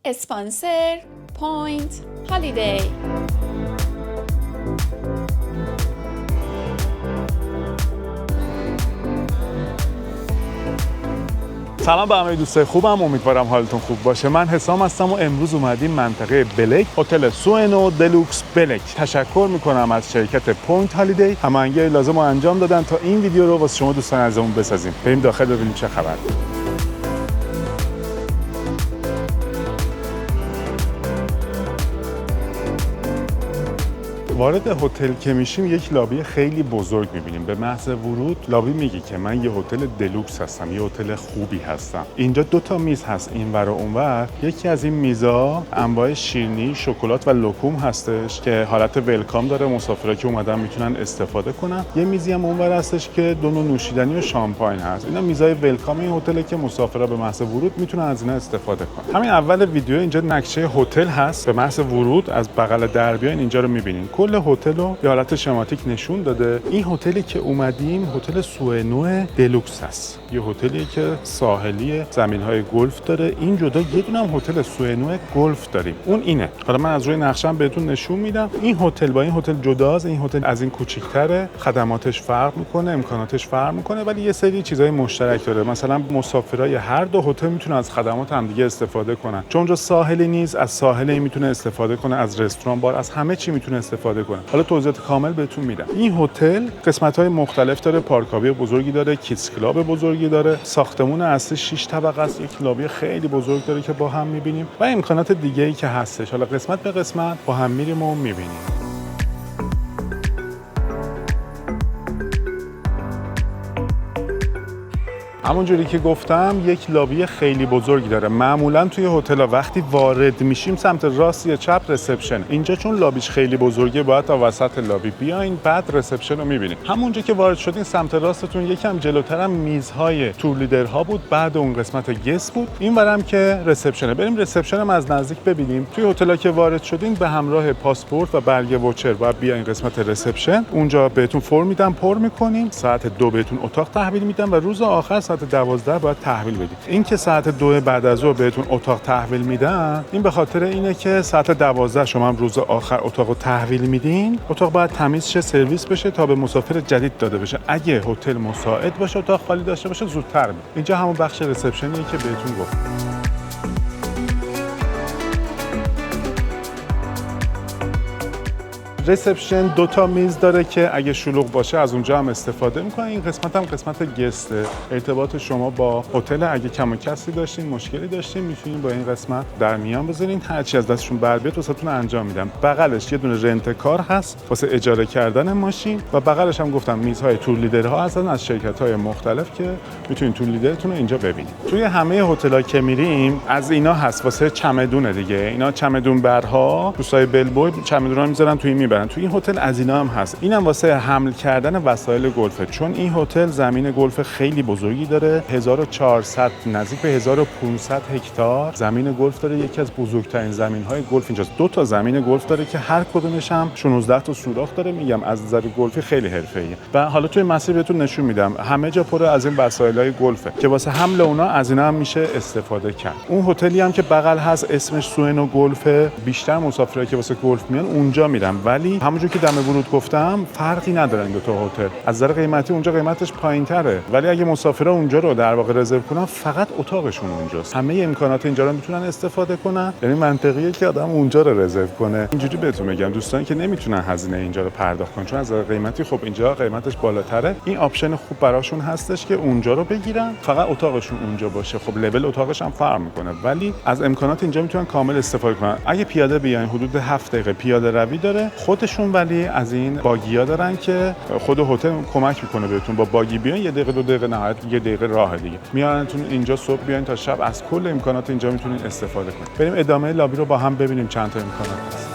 اسپانسر پوینت هالیدی. سلام به همه دوستای خوبم، امیدوارم حالتون خوب باشه. من حسام هستم و امروز اومدیم منطقه بلک، هتل سوئنو دلوکس بلک. تشکر میکنم از شرکت پوینت هالیدی، هماهنگی لازم رو انجام دادن تا این ویدیو رو واسه شما دوستان عزیزمون بسازیم. بریم داخل ببینیم چه خبر. وارد هتل که میشیم یک لابی خیلی بزرگ میبینیم. به محض ورود لابی میگه که من یه هتل دلوکس هستم، یه هتل خوبی هستم. اینجا 2 میز هست اینور و اونور. یکی از این میزا انواع شیرینی، شکلات و لکوم هستش که حالت ولکام داره، مسافرا که اومدن میتونن استفاده کنن. یه میزی هم اونور هستش که 2 نوع نوشیدنی و شامپاین هست. اینا میزای ولکام این هتله که مسافرا به محض ورود میتونن از اینا استفاده کنن. همین اول ویدیو اینجا نقشه هتل هست. به محض ورود از بغل در بیاین اینجا رو میبینین. کل هتل رو به حالت شماتیک نشون داده. این هتلی که اومدیم هتل سوئنو دلوکس است. یه هتلی که ساحلی، زمین‌های گلف داره. این جدا یه دونه هم هتل سوئنو گلف داریم. اون اینه. حالا من از روی نقشه‌ام بهتون نشون میدم. این هتل با این هتل جداست. این هتل از این کوچیک‌تره. خدماتش فرق میکنه، امکاناتش فرق میکنه، ولی یه سری چیزای مشترک داره. مثلا مسافرای هر دو هتل میتونن از خدمات همدیگه استفاده کنن. چون اونجا ساحلی نیست، از ساحل میتونه استفاده کنه، از رستوران، بار، از همه چی میتونه استفاده کنه. حالا توضیحات کامل بهتون میدم. این هتل قسمت‌های مختلف داره، پارکابی بزرگی داره، کیدز کلاب بزرگی داره، ساختمون اصلی 6 طبقه است، یک لابی خیلی بزرگ داره که با هم می‌بینیم و امکانات دیگه‌ای که هستش. حالا قسمت به قسمت با هم میریم و می‌بینیم. همونجوری که گفتم یک لابی خیلی بزرگی داره. معمولا توی هتل‌ها وقتی وارد میشیم سمت راست یا چپ رسپشن. اینجا چون لابیش خیلی بزرگه باید تا وسط لابی بیاین، بعد رسپشن رو می‌بینید. همونجا که وارد شدین سمت راستتون یکم جلوتر هم میزهای تور لیدرها بود، بعد اون قسمت گست بود. اینورم که رسپشنه. بریم رسپشن هم از نزدیک ببینیم. توی هتل‌ها که وارد شدین به همراه پاسپورت و برگه ووچر باید بیاین قسمت رسپشن. اونجا بهتون فرم میدن، پر می‌کنین. ساعت 2 بهتون اتاق تحویل میدن و روز آخر ساعت 12 باید تحویل بدید. این که ساعت 2 بعد از ظهر بهتون اتاق تحویل میدن، این به خاطر اینه که ساعت 12 شما هم روز آخر اتاقو تحویل میدین. اتاق باید تمیز شه، سرویس بشه تا به مسافر جدید داده بشه. اگه هتل مساعد باشه، اتاق خالی داشته باشه، زودتر میاد. اینجا همون بخش رسپشنیه که بهتون گفتم. رسپشن 2 میز داره که اگه شلوغ باشه از اونجا هم استفاده میکنه. این قسمت هم قسمت گسته. ارتباط شما با هتل اگه کم و کسی داشتین، مشکلی داشتین، میتونین با این قسمت در میان بذارین. هر چی از دستشون بر بیاد واسهتون انجام میدن. بغلش یه دونه رنت کار هست واسه اجاره کردن ماشین و بغلش هم گفتم میزهای تور لیدرها هستن از شرکت‌های مختلف که میتونین تور لیدرتون رو اینجا ببینید. توی همه هتل‌ها که میریم از اینا هست واسه چمدون دیگه. اینا چمدون برها، دوستای بلبوی چمدونا میذارن توی میبرن. تو این هتل از اینا هم هست. اینم واسه حمل کردن وسایل گلفه. چون این هتل زمین گلف خیلی بزرگی داره. 1400 نزدیک به 1500 هکتار زمین گلف داره. یکی از بزرگترین زمین‌های گلف اینجاست. 2 زمین گلف داره که هر کدومش هم 16 تا سوراخ داره. میگم از نظر گلفی خیلی حرفه‌ایه. و حالا توی مسیر بهتون نشون میدم. همه جا پر از این وسایل‌های گلفه که واسه حمل اونا از اینا هم میشه استفاده کرد. اون هتلی هم که بغل هست اسمش سوئنو گلفه. بیشتر مسافرایی که واسه گلف میان اونجا میرن، ولی همونجوری که دم ورود گفتم فرقی نداره این 2 هتل. از نظر قیمتی اونجا قیمتش پایین‌تره، ولی اگه مسافرا اونجا رو در واقع رزرو کنن فقط اتاقشون اونجاست. همه امکانات اینجا رو میتونن استفاده کنن. یعنی منطقیه که آدم اونجا رو رزرو کنه. اینجوری بهتون میگم دوستان که نمیتونن هزینه اینجا رو پرداخت کنن چون از نظر قیمتی خب اینجا قیمتش بالاتره. این آپشن خوب براشون هستش که اونجا رو بگیرن، فقط اتاقشون اونجا باشه. خب لول اتاقش هم فرق میکنه، ولی از امکانات اینجا میتونن کامل استفاده کنن. اگه پیاده بیاین حدود 7 دقیقه پیاده روی داره. خودشون ولی از این باگی‌ها دارن که خود هتل کمک میکنه بهتون. با باگی بیاین 1 دقیقه 2 دقیقه نهایت 1 دقیقه راه دیگه. میارنتون اینجا صبح بیاین تا شب، از کل امکانات اینجا میتونین استفاده کنید. بریم ادامه لابی رو با هم ببینیم چند تا امکانات هست.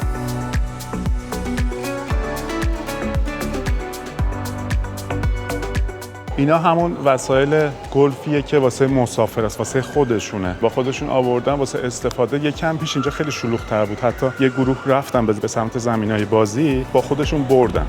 اینا همون وسایل گلفیه که واسه مسافر است، واسه خودشونه، با خودشون آوردن واسه استفاده. یکم پیش اینجا خیلی شلوغ‌تر بود، حتی یه گروه رفتن به سمت زمینای بازی با خودشون بردن.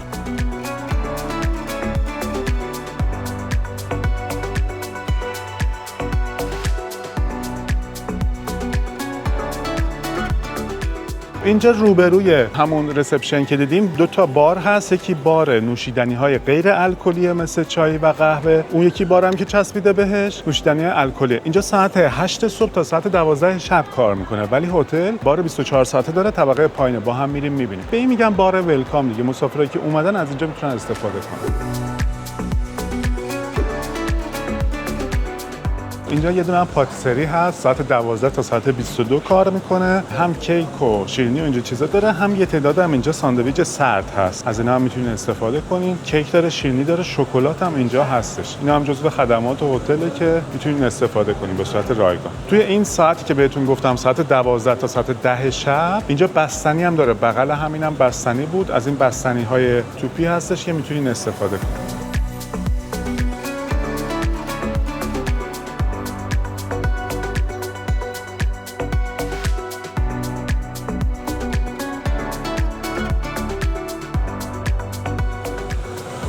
اینجا روبروی همون رسپشن که دیدیم 2 تا بار هست. یکی بار نوشیدنی های غیر الکلی مثل چای و قهوه، اون یکی بارم که چسبیده بهش نوشیدنی الکلی. اینجا ساعت 8 صبح تا ساعت 12 شب کار میکنه، ولی هتل بار 24 ساعته داره، طبقه پایینه. با هم میریم میبینیم. به این میگن بار ولکام دیگه. مسافرایی که اومدن از اینجا میتونن استفاده کنن. اینجا یه دونه پاتیسری هست، ساعت 12 تا ساعت 22 کار میکنه. هم کیک و شیرینی و اینجا چیزا داره، هم یه تعداد هم اینجا ساندویچ سرد هست. از اینا هم میتونین استفاده کنین. کیک داره، شیرینی داره، شکلات هم اینجا هستش. اینا هم جزو خدمات هتله که میتونین استفاده کنین به صورت رایگان. توی این ساعتی که بهتون گفتم ساعت 12 تا ساعت 10 شب اینجا بستنی هم داره. بغل همینم بستنی بود. از این بستنی های توپی هستش که میتونین استفاده کنین.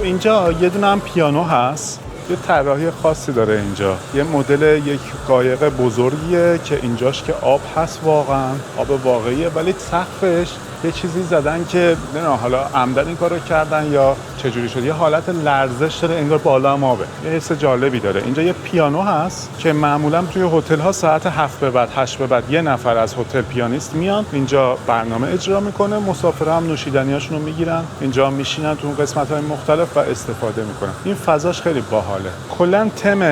اینجا یه دونه هم پیانو هست. یه طراحی خاصی داره اینجا. یه مدل یک قایق بزرگیه که اینجاش که آب هست، واقعا آب واقعیه، ولی سقفش یه چیزی زدن که نه حالا عمدن این کارو کردن یا چجوری شد. یه حالت لرزش داره، انگار بالا هم آبه. یه حس جالبی داره. اینجا یه پیانو هست که معمولا توی هتل ها ساعت 7 به بعد 8 به بعد یه نفر از هتل پیانیست میان اینجا برنامه اجرا میکنه. مسافرها هم نوشیدنیاشون رو میگیرن اینجا، میشینن تو اون قسمت‌های مختلف و استفاده میکنن. این فضاش خیلی باحاله. کلا تم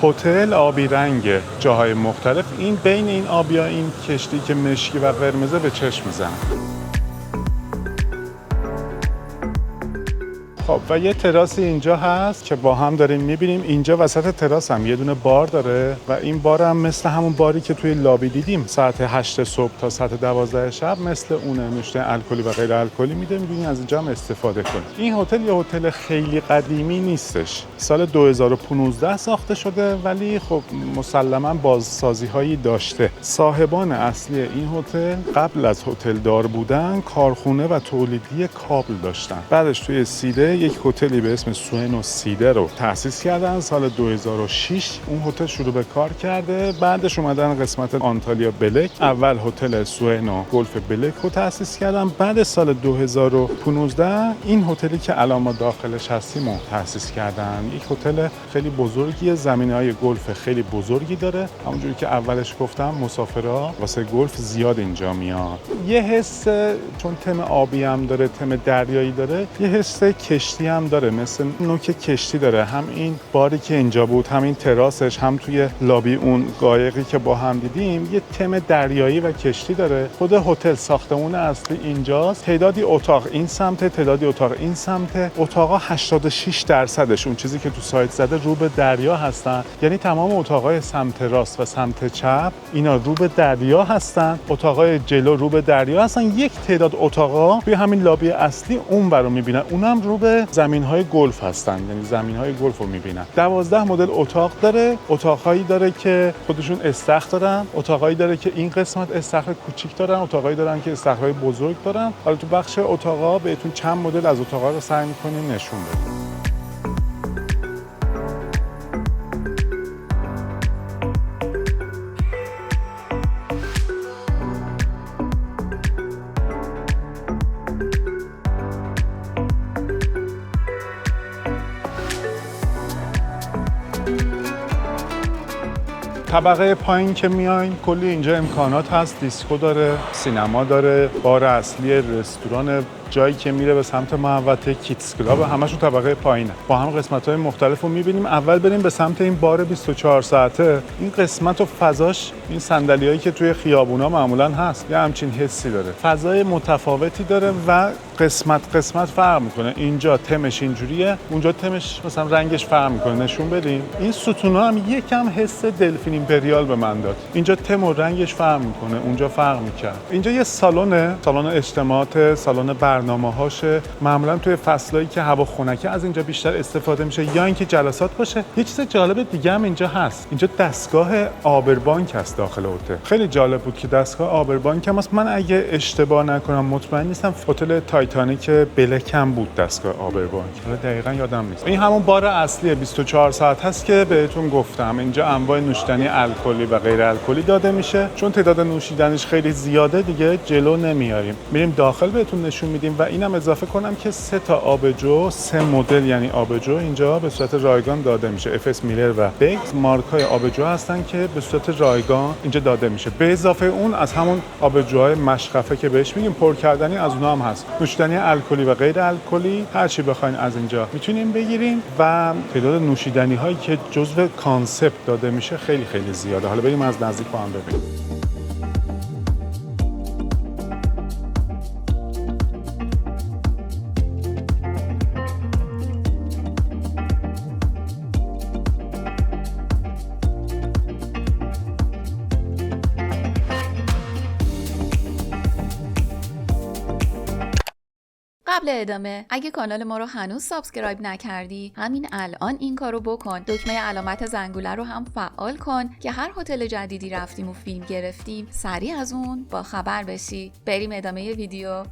هتل آبی رنگ، جاهای مختلف. این بین این آبیا این کشتی که مشکی و قرمزه به چشم میزنه. خب و یه تراسی اینجا هست که با هم داریم میبینیم. اینجا وسط تراس هم یه دونه بار داره و این بار هم مثل همون باری که توی لابی دیدیم ساعت 8 صبح تا ساعت 12 شب مثل اونه. نوشیدنی الکلی و غیر الکلی میده، میبینید از اینجا هم استفاده کنید. این هتل یه هتل خیلی قدیمی نیستش. سال 2015 ساخته شده، ولی خب مسلماً بازسازی هایی داشته. صاحبان اصلی این هتل قبل از هتل دار بودن کارخونه و تولیدی کابل داشتن. بعدش توی سیده یک هتلی به اسم سوئنو سیده رو تأسیس کردن. سال 2006 اون هتل شروع به کار کرده. بعدش اومدن قسمت آنتالیا بلک. اول هتل سوئنو گلف بلک رو تأسیس کردن. بعد سال 2015 این هتلی که الان ما داخلش هستیم رو تأسیس کردن. یک هتل خیلی بزرگیه، زمینه‌های گلف خیلی بزرگی داره. همونجوری که اولش گفتم مسافرها واسه گلف زیاد اینجا میاد. یه حس، چون تم آبی هم داره، تم دریایی داره، یه حس کشتی هم داره، مثل نوک کشتی داره. هم این باری که اینجا بود، همین تراسش، هم توی لابی اون قایقی که با هم دیدیم، یه تم دریایی و کشتی داره. خود هتل ساختمون اصلی اینجاست. تعدادی اتاق این سمت، تعدادی اتاق این سمت. اتاقا 86% اون چیزی که تو سایت زده رو به دریا هستن. یعنی تمام اتاقای سمت راست و سمت چپ اینا رو به دریا هستن. اتاقای جلو رو به دریا هستن. یک تعداد اتاقا توی همین لابی اصلی اون برو میبینن. اونم رو به زمین‌های گلف هستن، یعنی زمین‌های گلف رو می‌بینن. 12 مدل اتاق داره. اتاق‌هایی داره که خودشون استخر دارن، اتاق‌هایی داره که این قسمت استخر کوچیک دارن، اتاق‌هایی دارن که استخرهای بزرگ دارن. حالا تو بخش اتاق‌ها بهتون چند مدل از اتاق‌ها رو سعی می‌کنیم نشون بدیم. طبقه پایین که میاین کلی اینجا امکانات هست. دیسکو داره، سینما داره، بار اصلی، رستوران، جایی که میره به سمت محوطه، کیدز کلاب، همشون طبقه پایینه. با هم قسمت‌های مختلف رو می‌بینیم. اول بریم به سمت این بار 24 ساعته. این قسمت و فضاش، این صندلیایی که توی خیابونا معمولاً هست، یه همچین حسی داره. فضای متفاوتی داره و قسمت فرق میکنه. اینجا تمش اینجوریه، اونجا تمش مثلا رنگش فرق میکنه. نشون بدیم. این ستونا هم یکم حس دلفین ایمپریال به من داد. اینجا تم و رنگش فرق میکنه، اونجا فرق میکرد. اینجا یه سالن اجتماعات، سالن برنامه‌هاشه. معمولا توی فصلایی که هوا خنکه از اینجا بیشتر استفاده میشه، یا اینکه جلسات باشه. یه چیز جالب دیگه هم اینجا هست. اینجا دستگاه آبربانک هست داخل هتل. خیلی جالب بود که دستگاه آبربانک هم هست. من اگه اشتباه نکنم مطمئن نیستم هتل تایتانیک بلک هم بود دستگاه آبربانک. حالا دقیقاً یادم نیست. این همون بار اصلی 24 ساعت هست که بهتون گفتم. اینجا انواع نوشیدنی الکلی و غیر الکلی داده میشه. چون تعداد نوشیدنیش خیلی زیاده دیگه جلو نمیاریم، میریم داخل بهتون نشون میدیم. و اینم اضافه کنم که 3 تا آبجو، 3 مدل یعنی آبجو اینجا به صورت رایگان داده میشه. اف میلر و بیگز مارکای آبجو هستن که به صورت رایگان اینجا داده میشه. به اضافه اون از همون آبجوهای مشقفه که بهش میگیم پر کردنی، از اونها هم هست. نوشیدنی الکلی و غیر الکلی هر چی بخواین از اینجا میتونیم بگیریم. و تعداد نوشیدنی هایی که جزو کانسپت داده میشه خیلی خیلی زیاده. حالا بریم از نزدیک با هم ببینیم. قبل ادامه اگه کانال ما رو هنوز سابسکرایب نکردی همین الان این کارو بکن. دکمه علامت زنگوله رو هم فعال کن که هر هتل جدیدی رفتیم و فیلم گرفتیم سریع از اون با خبر بشی. بریم ادامه ویدیو.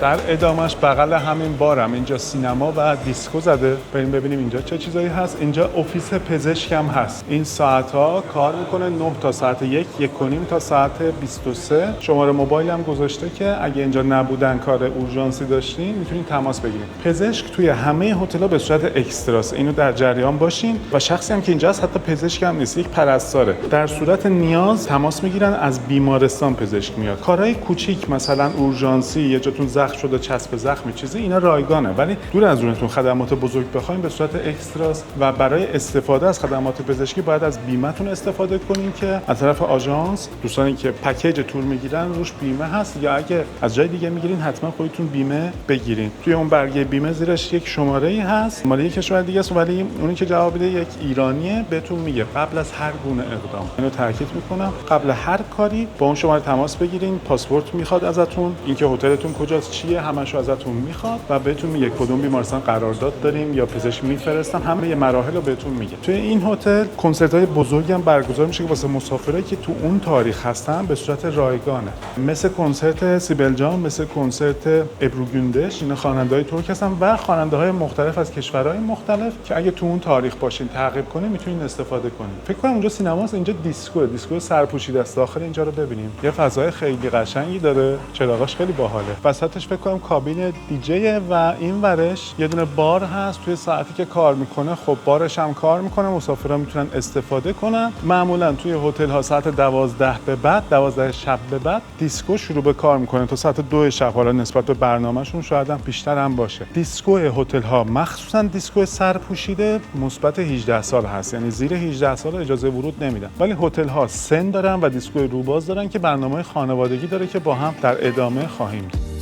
در ادامهش بغل همین بارم اینجا سینما و دیسکو زده. بریم ببینیم اینجا چه چیزایی هست. اینجا افیس پزشک هم هست. این ساعت ها کار میکنه 9 تا ساعت 1 و نیم تا ساعت 23. شماره موبایل هم گذاشته که اگه اینجا نبودن کار اورژانسی داشتین میتونین تماس بگیرید. پزشک توی همه هتل‌ها به صورت اکستراست، اینو در جریان باشین. و شخصی هم که اینجا هست حتی پزشک هم نیست، یک پرستاره. در صورت نیاز تماس میگیرن، از بیمارستان پزشک میاد. کارهای کوچیک مثلا اورژانسی، یه جاتون زخم شده، چسب زخمی چیزی، اینا رایگانه. ولی دور از اونتون خدمات بزرگ بخواید به صورت اکستراست. و برای استفاده از خدمات پزشکی باید از بیمه‌تون استفاده کنین که از طرف آژانس دوستانی که پکیج تور میگیرن روش بیمه هست، یا اگه از جای دیگه میگیرین حتما خودتون بیمه بگیرین. توی اون برگه بیمه زیرش یک شماره‌ای هست مال یک کشور دیگه است، ولی اونی که جواب بده یک ایرانیه بهتون میگه قبل از هر گونه اقدام، اینو تاکید میکنم، قبل هر کاری با اون شماره تماس بگیرین. پاسپورت میخواد ازتون، اینکه هتلتون کجاست چیه همشو ازتون میخواد و بهتون میگه کدوم بیمارستان قرارداد داریم یا پزشک میفرستن، همه مراحل رو بهتون میگه. توی این هتل کنسرت‌های بزرگی هم برگزار میشه که واسه مسافرایی که تو اون تاریخ هستن به صورت رایگانه، مثل کنسرت سیبل جان، مثل کنسرت ابرو گündüz. اینا خواننده‌های ترک هستن و خواننده‌های مختلف از کشورهای مختلف که اگه تو اون تاریخ باشین تعقیب کنین میتونین استفاده کنین. فکر کنم اونجا سینماست، اینجا دیسکو سرپوشیده است. داخل اینجا رو ببینیم، یه فضای خیلی قشنگی داره، چراغاش خیلی باحاله. وسطش فکر کنم کابین دیجیه و این ورش یه دونه بار هست. توی ساعتی که کار میکنه خب بارش هم کار میکنه، مسافرا میتونن استفاده کنن. معمولا توی هتل ها ساعت 12 به بعد، 12 شب به بعد دیسکو شروع به کار میکنه تا ساعت 2 شب. حالا نسبت به برنامه‌شون شاید هم بیشتر هم باشه. دیسکو هتل ها مخصوصا دیسکو سرپوشیده مثبت 18 سال هست، یعنی زیر 18 سال اجازه ورود نمیدن. ولی هتل ها سن دارن و دیسکو روباز دارن که برنامه خانوادگی داره که با هم در ادامه خواهیم دید.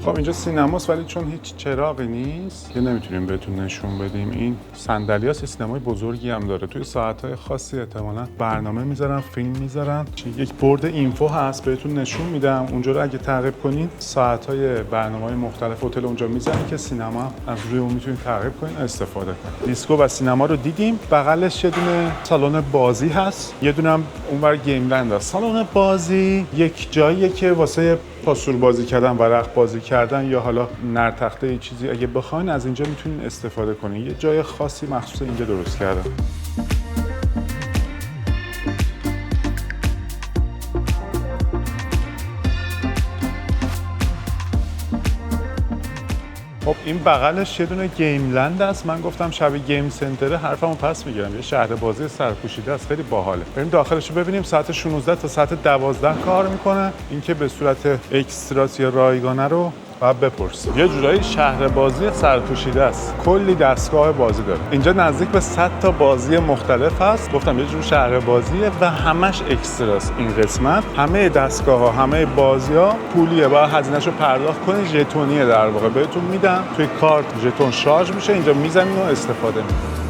خب اینجا سینماست ولی چون هیچ چراغی نیست که نمیتونیم بهتون نشون بدیم. این صندلیاست، سینمای بزرگی هم داره. توی ساعت‌های خاصی احتمالاً برنامه میذارن، فیلم میذارن. یک بورد اینفو هست بهتون نشون میدم. اونجا رو اگه تعقیب کنین ساعت‌های برنامه‌های مختلف هتل اونجا میذارن که سینما از روی اون میتونید تعقیب کنین استفاده کنین. دیسکو و سینما رو دیدیم. بغلش یه دونه سالن بازی هست، یه دونه هم اونور گیم لند هست. سالن بازی یک جاییه که واسه پاسور بازی کردن، ورق بازی کردن یا حالا نرتخته چیزی اگه بخواین از اینجا میتونین استفاده کنین. یه جای خاصی مخصوص اینجا درست کردن. خب این بغلش یه دونه گیم لند است. من گفتم شبیه گیم سنتره، حرفمو پس میگیرم. یه شهر بازی سرپوشیده است، خیلی باحاله. بریم داخلش رو ببینیم. ساعت 16 تا ساعت 12 کار میکنه. اینکه به صورت اکستراس یا رایگانه رو باید بپرسید. یه جورایی شهر بازی سرپوشیده است، کلی دستگاه بازی داره. اینجا نزدیک به 100 تا بازی مختلف هست. گفتم یه جور شهر بازیه و همش اکستراست. این قسمت همه دستگاه‌ها، همه بازی‌ها پولیه، باید هزینه‌شو پرداخت کنید. ژتونیه در واقع بهتون میدن، توی کارت ژتون شارژ میشه، اینجا میزنین و استفاده می‌کنید.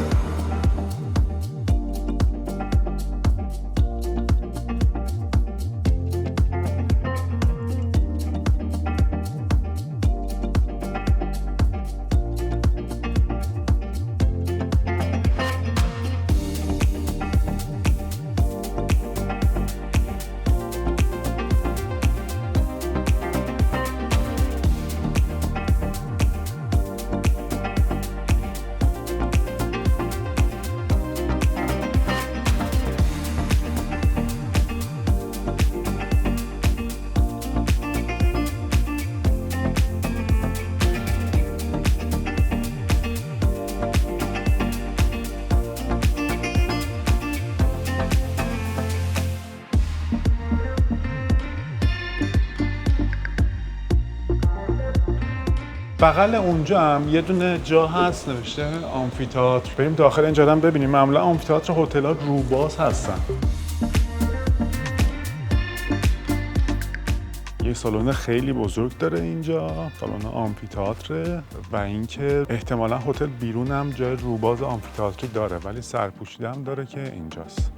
بغل اونجا هم یه دونه جا هست نوشته آمفی‌تئاتر. بریم داخل اینجا هم ببینیم. معمولا آمفی‌تئاتر هتل‌ها روباز هستن. یه سالن خیلی بزرگ داره اینجا، سالن آمفی‌تئاتر، و اینکه احتمالاً هتل بیرون هم جای روباز آمفی‌تئاتری داره، ولی سرپوشیده هم داره که اینجاست.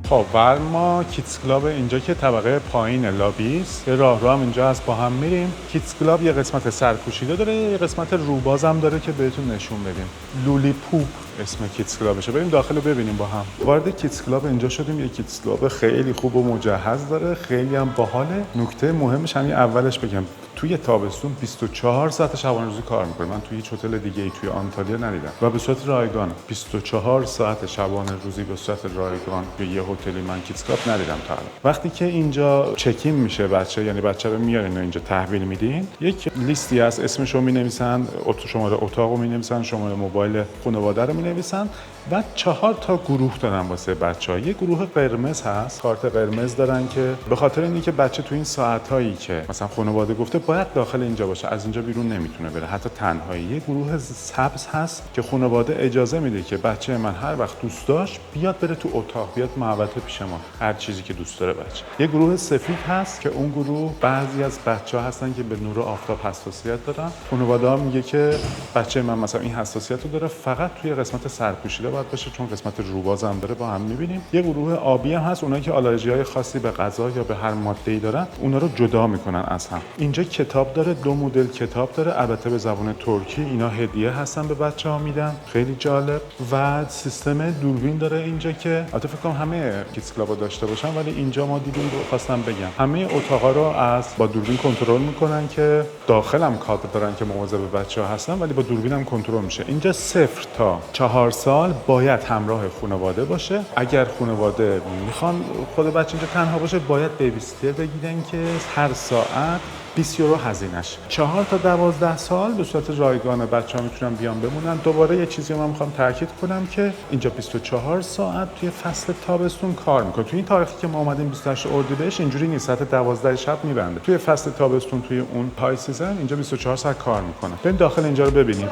خب ما کیدز کلاب اینجا که طبقه پایین لابیست، یه راهرو هم اینجا هست با هم میریم. کیدز کلاب یه قسمت سرپوشیده داره، یه قسمت روباز هم داره که بهتون نشون بدیم. لولی پوپ اسم کیدز کلابشه. بریم داخل رو ببینیم با هم. وارد کیدز کلاب اینجا شدیم. یه کیدز کلاب خیلی خوب و مجهز داره، خیلی هم باحاله. نکته مهمش همین اولش بگم، توی تابستون 24 ساعت شبانه روزی کار میکنه. من توی هیچ هتل دیگه ای توی آنتالیا ندیدم و به صورت رایگان 24 ساعت شبانه روزی به صورت رایگان توی یه هتلی من کیدز کلاب ندیدم تا الان. وقتی که اینجا چکین میشه بچه، یعنی بچه رو میارین و اینجا تحویل میدین، یک لیستی از اسمش رو مینویسن، شماره اتاق رو مینویسن، شماره موبایل خانواده رو مینویسن و 4 تا گروه دارن واسه بچه‌ها. یه گروه قرمز هست، کارت قرمز دارن که به خاطر اینکه بچه تو این ساعتایی که مثلا خانواده گفته باید داخل اینجا باشه، از اینجا بیرون نمیتونه بره، حتی تنهایی. یه گروه سبز هست که خانواده اجازه میده که بچه من هر وقت دوست داشت بیاد بره تو اتاق، بیاد محوطه پیش ما، هر چیزی که دوست داره بچه. یه گروه سفید هست که اون گروه بعضی از بچه‌ها هستن که به نور آفتاب حساسیت دارن. خانواده‌ها میگه که بچه من مثلا این حساسیت رو داره، فقط توی قسمت سرپوشیده باید باشه، چون قسمت روباز هم داره. با هم می‌بینیم. یه گروه آبی هم هست، اونایی که آلرژی‌های خاصی به غذا یا به هر ماده‌ای دارن، اونا رو جدا میکنن از هم. اینجا کتاب داره، 2 مدل کتاب داره، البته به زبان ترکی. اینا هدیه هستن به بچه‌ها میدن، خیلی جالب. و سیستم دوربین داره اینجا که البته فکر کنم همه کیدز کلابا داشته باشن، ولی اینجا ما دیدیم رو خواستم بگم. همه اتاقا رو از با دوربین کنترل میکنن که داخل هم کادر دارن که مواظب بچه‌ها هستن، ولی با دوربین هم کنترل میشه. اینجا 0 تا 4 سال باید همراه خانواده باشه. اگر خانواده میخوان خود بچه اینجا تنها باشه، باید بیبی سیتر بگیرن که هر ساعت 20 یورو هزینه‌ش. 4 تا 12 سال به صورت رایگان بچه‌ها میتونن بیان بمونن. دوباره یه چیزی من میخوام تاکید کنم که اینجا 24 ساعت توی فصل تابستون کار میکنه. توی این تاریخی که ما اومدیم 28 اردیبهشت اینجوری نیست، ساعت 12 شب میبنده. توی فصل تابستون توی اون های سیزن اینجا 24 ساعت کار میکنه. بریم داخل اینجا رو ببینیم.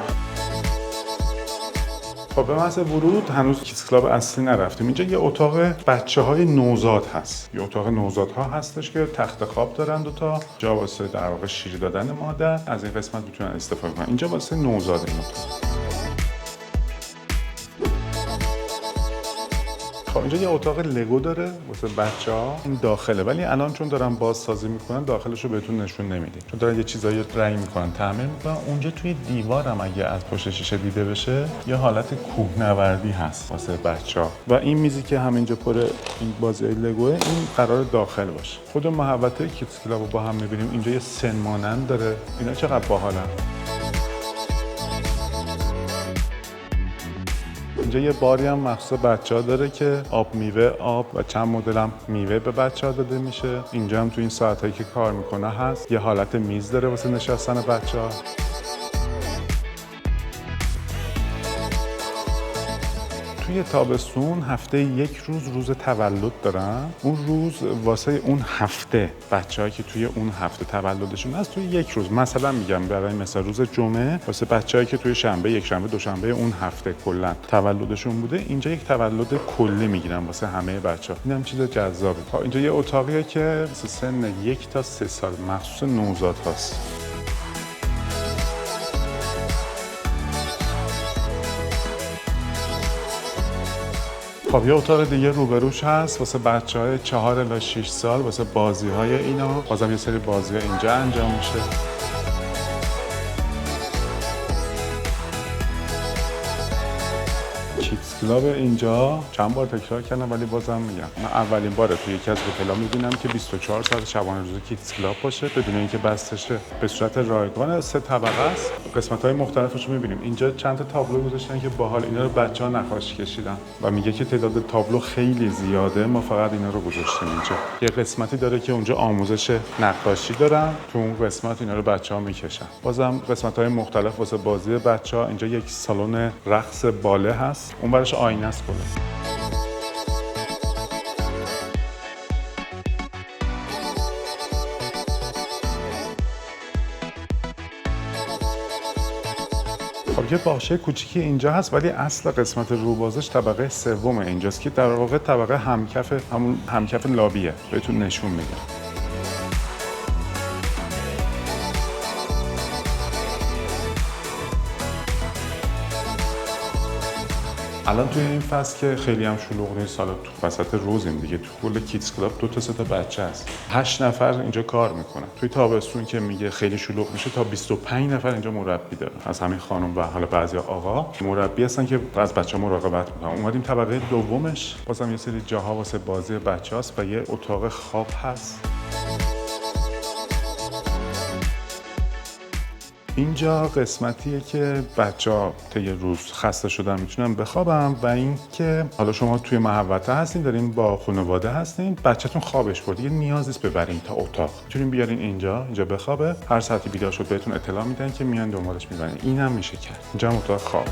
خب به محض ورود هنوز کیدز کلاب اصلی نرفتیم. اینجا یه اتاق بچه‌های نوزاد هست. یه اتاق نوزادها هستش که تخت خواب دارن، 2 تا جا واسه در واقع شیر دادن مادر. از این قسمت میتونن استفاده کنن. اینجا واسه نوزاد این اتاق. خب اینجا یه اتاق لگو داره واسه بچه‌ها، این داخله، ولی الان چون دارن بازسازی میکنن داخلش رو بهتون نشون نمیدیم، چون دارن یه چیزایی رنگ میکنن، تعمیر میکنن. اونجا توی دیوارم اگه از پشت شیشه دیده بشه یه حالت کوهنوردی هست واسه بچه‌ها. و این میزی که همینجا پر این بازی لگوه، این قرار داخل باشه. خود محوطه کیدز کلاب رو با هم میبینیم. اینجا یه سن مانند داره. اینا چقدر باحالن. اینجا یه باری هم مخصوص بچه‌ها داره که آب میوه، آب و چند مدل هم میوه به بچه‌ها داده میشه. اینجا هم تو این ساعتایی که کار میکنه هست. یه حالت میز داره واسه نشستن بچه‌ها. توی تابستون هفته 1 روز تولد دارن. اون روز واسه اون هفته بچه‌هایی که توی اون هفته تولدشون هست، توی 1 روز، مثلا میگم برای مثلا روز جمعه واسه بچه‌هایی که توی شنبه، یک شنبه، دوشنبه اون هفته کلا تولدشون بوده، اینجا یک تولد کلی میگیرن واسه همه بچه‌ها. اینم چیز جذابه. اینجا یه اتاقیه که سن 1 تا 3 سال مخصوص نوزادهاست. خب یه اتاق دیگه روبروش هست واسه بچه‌های 4 الی 6 سال واسه بازی‌های اینا. بازم یه سری بازی‌ها اینجا انجام میشه. کیدز کلاب اینجا چند بار تکرار کردم ولی بازم میگم، من اولین باره توی یکی از هتل‌ها می‌بینم که 24 ساعت شبانه روزی کیدز کلاب باشه بدون اینکه بسته شه. به صورت رایگان 3 طبقه است. قسمت‌های مختلفش رو می‌بینیم. اینجا چند تا تابلو گذاشتن که باحال، اینا رو بچه‌ها نقاشی کشیدن و میگه که تعداد تابلو خیلی زیاده، ما فقط اینا رو گذاشتیم اینجا. یه قسمتی داره که اونجا آموزش نقاشی دارن، تو اون قسمت اینا رو بچه‌ها می‌کشن. بازم قسمت‌های مختلف واسه بازی بچه‌ها. اینجا یک سالن رقص باله هست. اون برش آینه است کلا. یه باشه کوچیکی اینجا هست، ولی اصل قسمت روبازش طبقه سوم اینجاست که در واقع طبقه همکف لابیه. بهتون نشون میدم. الان توی این فصل که خیلی هم شلوغ نیست، حالا تو وسط روزیم دیگه، تو کل کیدز کلاب 2 تا 3 تا بچه هست، 8 نفر اینجا کار میکنن. توی تابستون که میگه خیلی شلوغ میشه تا 25 نفر اینجا مربی داره، از همین خانم و حالا بعضی آقا مربی هستن که از بچه‌ها مراقبت میکنن. اومدیم طبقه دومش، بازم یه سری جاها واسه بازی بچه‌هاست و یه اتاق خواب هست. اینجا قسمتیه که بچه‌ها طی روز خسته شدن میتونن بخوابن و اینکه حالا شما توی محوطه هستین، دارین با خانواده هستین، بچه‌تون خوابش برد، دیگه نیاز نیست ببرین تا اتاق، میتونین بیارین اینجا بخوابه، هر ساعتی بیدار شد بهتون اطلاع میدن که میان دنبالش میبرین. اینم میشه کرد. اینجا اتاق خوابه.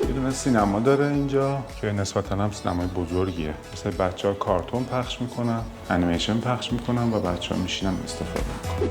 یه دونه سینما داره اینجا که نسبتاً هم سینمای بزرگیه. مثل بچه‌ها کارتون پخش میکنن، انیمیشن پخش میکنن و بچه‌ها میشینن استفاده میکنن.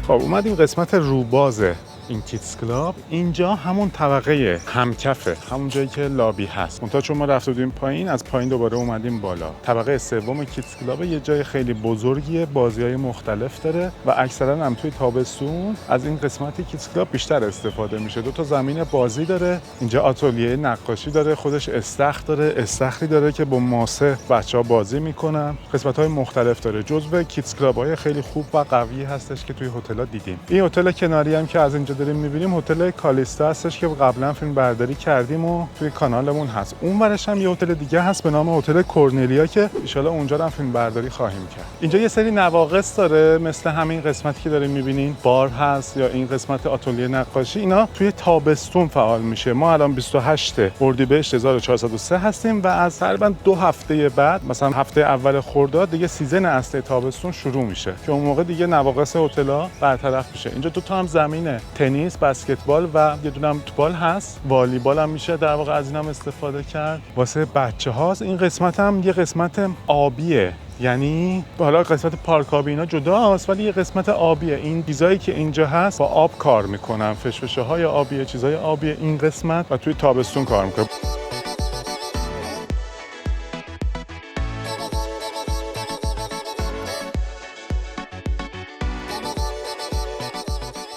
خب اومدیم قسمت روبازه این کیدز کلاب. اینجا همون طبقه همکفه، همون جایی که لابی هست. منتها چون ما رفته بودیم پایین، از پایین دوباره اومدیم بالا. طبقه سوم کیدز کلاب یه جای خیلی بزرگیه، بازی‌های مختلف داره و اکثرا هم توی تابستون از این قسمت کیدز کلاب بیشتر استفاده میشه. 2 تا زمین بازی داره، اینجا آتلیه نقاشی داره، خودش استخر داره، استخری داره که با ماسه بچه‌ها بازی میکنن. قسمت‌های مختلف داره. جزو کیدز کلاب‌های خیلی خوب و قوی هستش که توی هتل‌ها دیدیم. این هتل کناری هم که از اینجا داریم می‌بینیم هتل کالیستا هستش که قبلا فیلم برداری کردیم و توی کانالمون هست. اون ورش هم یه هتل دیگه هست به نام هتل کورنلیا که ان شاءالله اونجا هم فیلم برداری خواهیم کرد. اینجا یه سری نواقص داره، مثل همین قسمتی که داریم می‌بینین، بار هست یا این قسمت آتلیه نقاشی. اینا توی تابستون فعال میشه. ما الان 28 اردیبهشت 1403 هستیم و از تقریبا 2 هفته بعد، مثلا هفته اول خرداد، دیگه سیزن اصلی تابستون شروع میشه که اون موقع دیگه نواقص هتل‌ها برطرف میشه. اینجا 2 تا هم زمین تنیس، بسکتبال و یه دونه هم توپال هست. والیبال هم میشه در واقع از اینم استفاده کرد. واسه بچه‌هاست. این قسمت هم یه قسمت آبیه، یعنی حالا قسمت پارک آبی اینا جداست ولی یه قسمت آبیه. این چیزایی که اینجا هست با آب کار میکنن، فشفشه‌های آبیه، چیزای آبیه این قسمت و توی تابستون کار میکنه.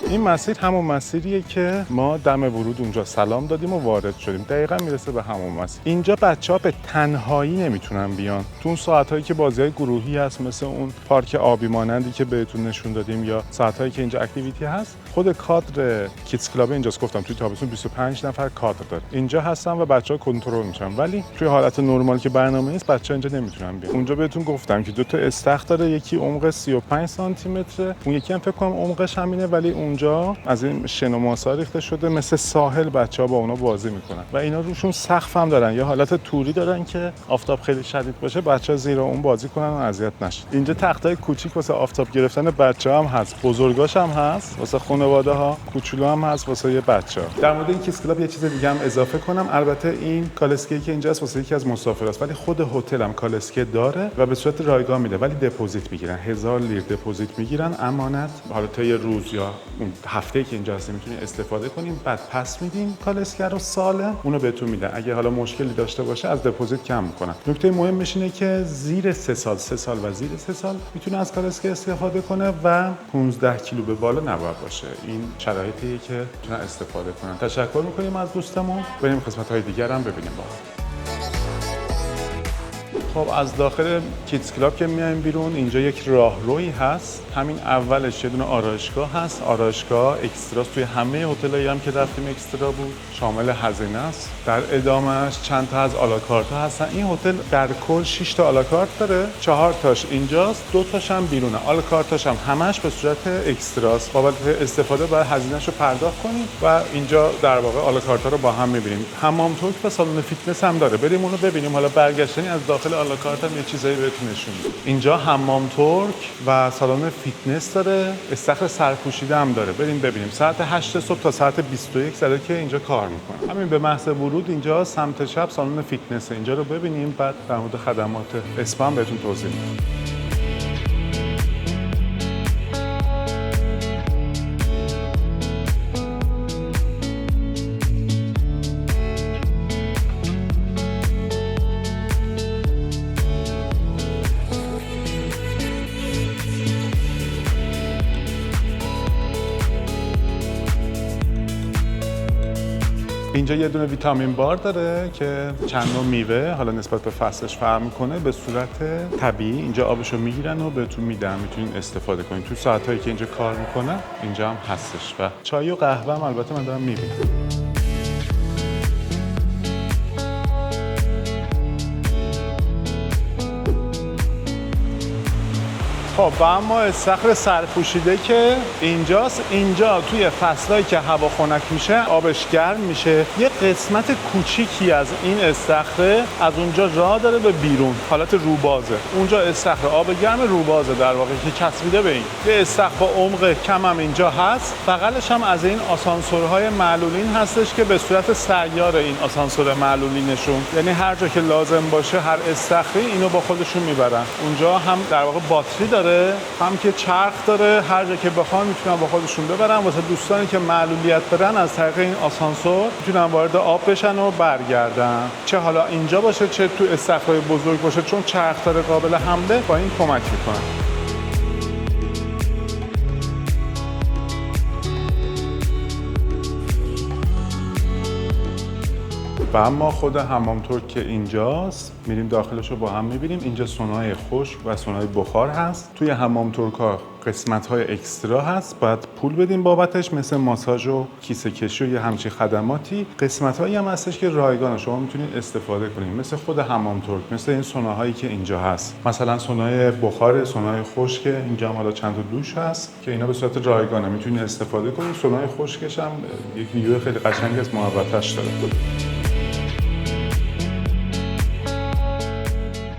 این مسیر همون مسیریه که ما دم ورود اونجا سلام دادیم و وارد شدیم. دقیقاً میرسه به همون مسیر. اینجا بچه‌ها به تنهایی نمیتونن بیان. تو اون ساعتایی که بازی‌های گروهی هست، مثل اون پارک آبی مانندی که بهتون نشون دادیم، یا ساعتایی که اینجا اکتیویتی هست، خود کادر کیدز کلاب اینجاست. گفتم توی تابستون 25 نفر کادر داره. اینجا هستن و بچه‌ها کنترل میشن. ولی توی حالت نرمال که برنامه نیست، بچه‌ها اینجا نمیتونن بیان. اونجا بهتون گفتم که 2 تا استخر داره، یکی عمق 35 سانتی متر، اون یکی هم فکر کنم عمقش همینه، ولی اونجا از این شن و ماسا ریخته شده، مثل ساحل بچه‌ها با اونا بازی میکنن و اینا روشون سقف هم دارن، یه حالت توری دارن که آفتاب خیلی شدید باشه بچه‌ها زیر اون بازی کنن و اذیت نشن. اینجا تختای کوچیک واسه آفتاب گرفتن بچه‌ها هم هست، بزرگاش هم هست، واسه خانواده‌ها، کوچولو هم هست واسه یه بچه‌ها. در مورد این کیدز کلاب یه چیز دیگه هم اضافه کنم، البته این کالسکی که اینجاست واسه یکی از مسافراست، ولی خود هتل هم کالسکی داره و به صورت رایگان میده، ولی دپوزیت میگیرن، 1000 لیر دپوزیت میگیرن امانت. حالا تا یه روز یا اون هفته‌ای که اینجا هستیم میتونید استفاده کنیم، بعد پس میدین کالسکی رو ساله اونو بهتون میدن. اگه حالا مشکلی داشته باشه از دپوزیت کم میکنن. نکته مهمش اینه که زیر 3 سال و زیر 3 سال میتونه از کالسکی استفاده کنه و 15 کیلو به بالا نباید باشه. این شرایطیه که میتونن استفاده کنن. تشکر میکنیم از دوستمون. بریم قسمت‌های دیگر هم ببینیم با هم. خب از داخل کیدز کلاب که میایم بیرون، اینجا یک راهرویی هست. همین اولش یه دونه آرایشگاه هست. آرایشگاه اکستراست، توی همه هتلایی هم که رفتیم اکسترا بود، شامل هزینه است. در ادامهش چند تا از آلاکارت ها هستن. این هتل در کل 6 تا آلاکارت داره، 4 تاش اینجاست، 2 تاش هم بیرونه. آلاکارتاش هم همش به صورت اکستراست. بابت استفاده باید هزینه‌شو پرداخت کنید و اینجا در واقع آلاکارت ها رو با هم می‌بینیم. حمام ترک و سالن فیتنس هم داره. بریم اونو ببینیم. حالا برگشتنی از داخل آلاکارت هم یه چیزایی بهتون نشون میدم. اینجا حمام ترک و سالن فیتنس داره، استخر سرپوشیده هم داره. بریم ببینیم. ساعت 8 صبح تا ساعت 21 زده که اینجا کار میکنه. همین به محض ورود اینجا سمت چپ سالن فیتنس، اینجا رو ببینیم، بعد در مورد خدمات اسپا بهتون توضیح میدم. اینجا یه دونه ویتامین بار داره که چند نوع میوه حالا نسبت به فصلش فرق میکنه به صورت طبیعی اینجا آبشو میگیرن و بهتون میدن، میتونین استفاده کنین تو ساعتایی که اینجا کار میکنه. اینجا هم هستش و چای و قهوه هم البته من دارم میبینم. خب و اما استخر سرپوشیده که اینجاست. اینجا توی فصلایی که هوا خنک میشه آبش گرم میشه، یه قسمت کوچیکی از این استخره از اونجا راه داره به بیرون، حالت روبازه. اونجا استخر آب گرم روبازه در واقع که چسبیده به این. یه استخر با عمق کم هم اینجا هست، بغلش هم از این آسانسورهای معلولین هستش که به صورت سیار این آسانسور معلولینشون، یعنی هر جا که لازم باشه هر استخری اینو با خودشون میبرن. اونجا هم در واقع باتری داره هم که چرخ داره، هر جا که بخوان میتونن با خودشون ببرن. واسه دوستانی که معلولیت دارن از طریق این آسانسور میتونن وارد آب بشن و برگردن، چه حالا اینجا باشه چه تو استخرهای بزرگ باشه، چون چرخ داره قابل حمله، با این کمک میکنن. و اما خود حمام ترک که اینجاست، میریم داخلش رو با هم میبینیم. اینجا سونای خشک و سونای بخار هست. توی حمام ترک ها قسمت های اکسترا هست، باید پول بدیم بابتش، مثل ماساژ و کیسه کشی و یه همچین خدماتی. قسمت هایی هم هستش که رایگان شما میتونید استفاده کنید، مثل خود حمام ترک، مثل این سوناهایی که اینجا هست. مثلا سونای بخار، سونای خشک، اینجا هم حالا چند تا دوش هست که اینا به صورت رایگانه میتونید استفاده کنید. سونای خشکش هم یک ویدیو خیلی قشنگی از محبتش داره.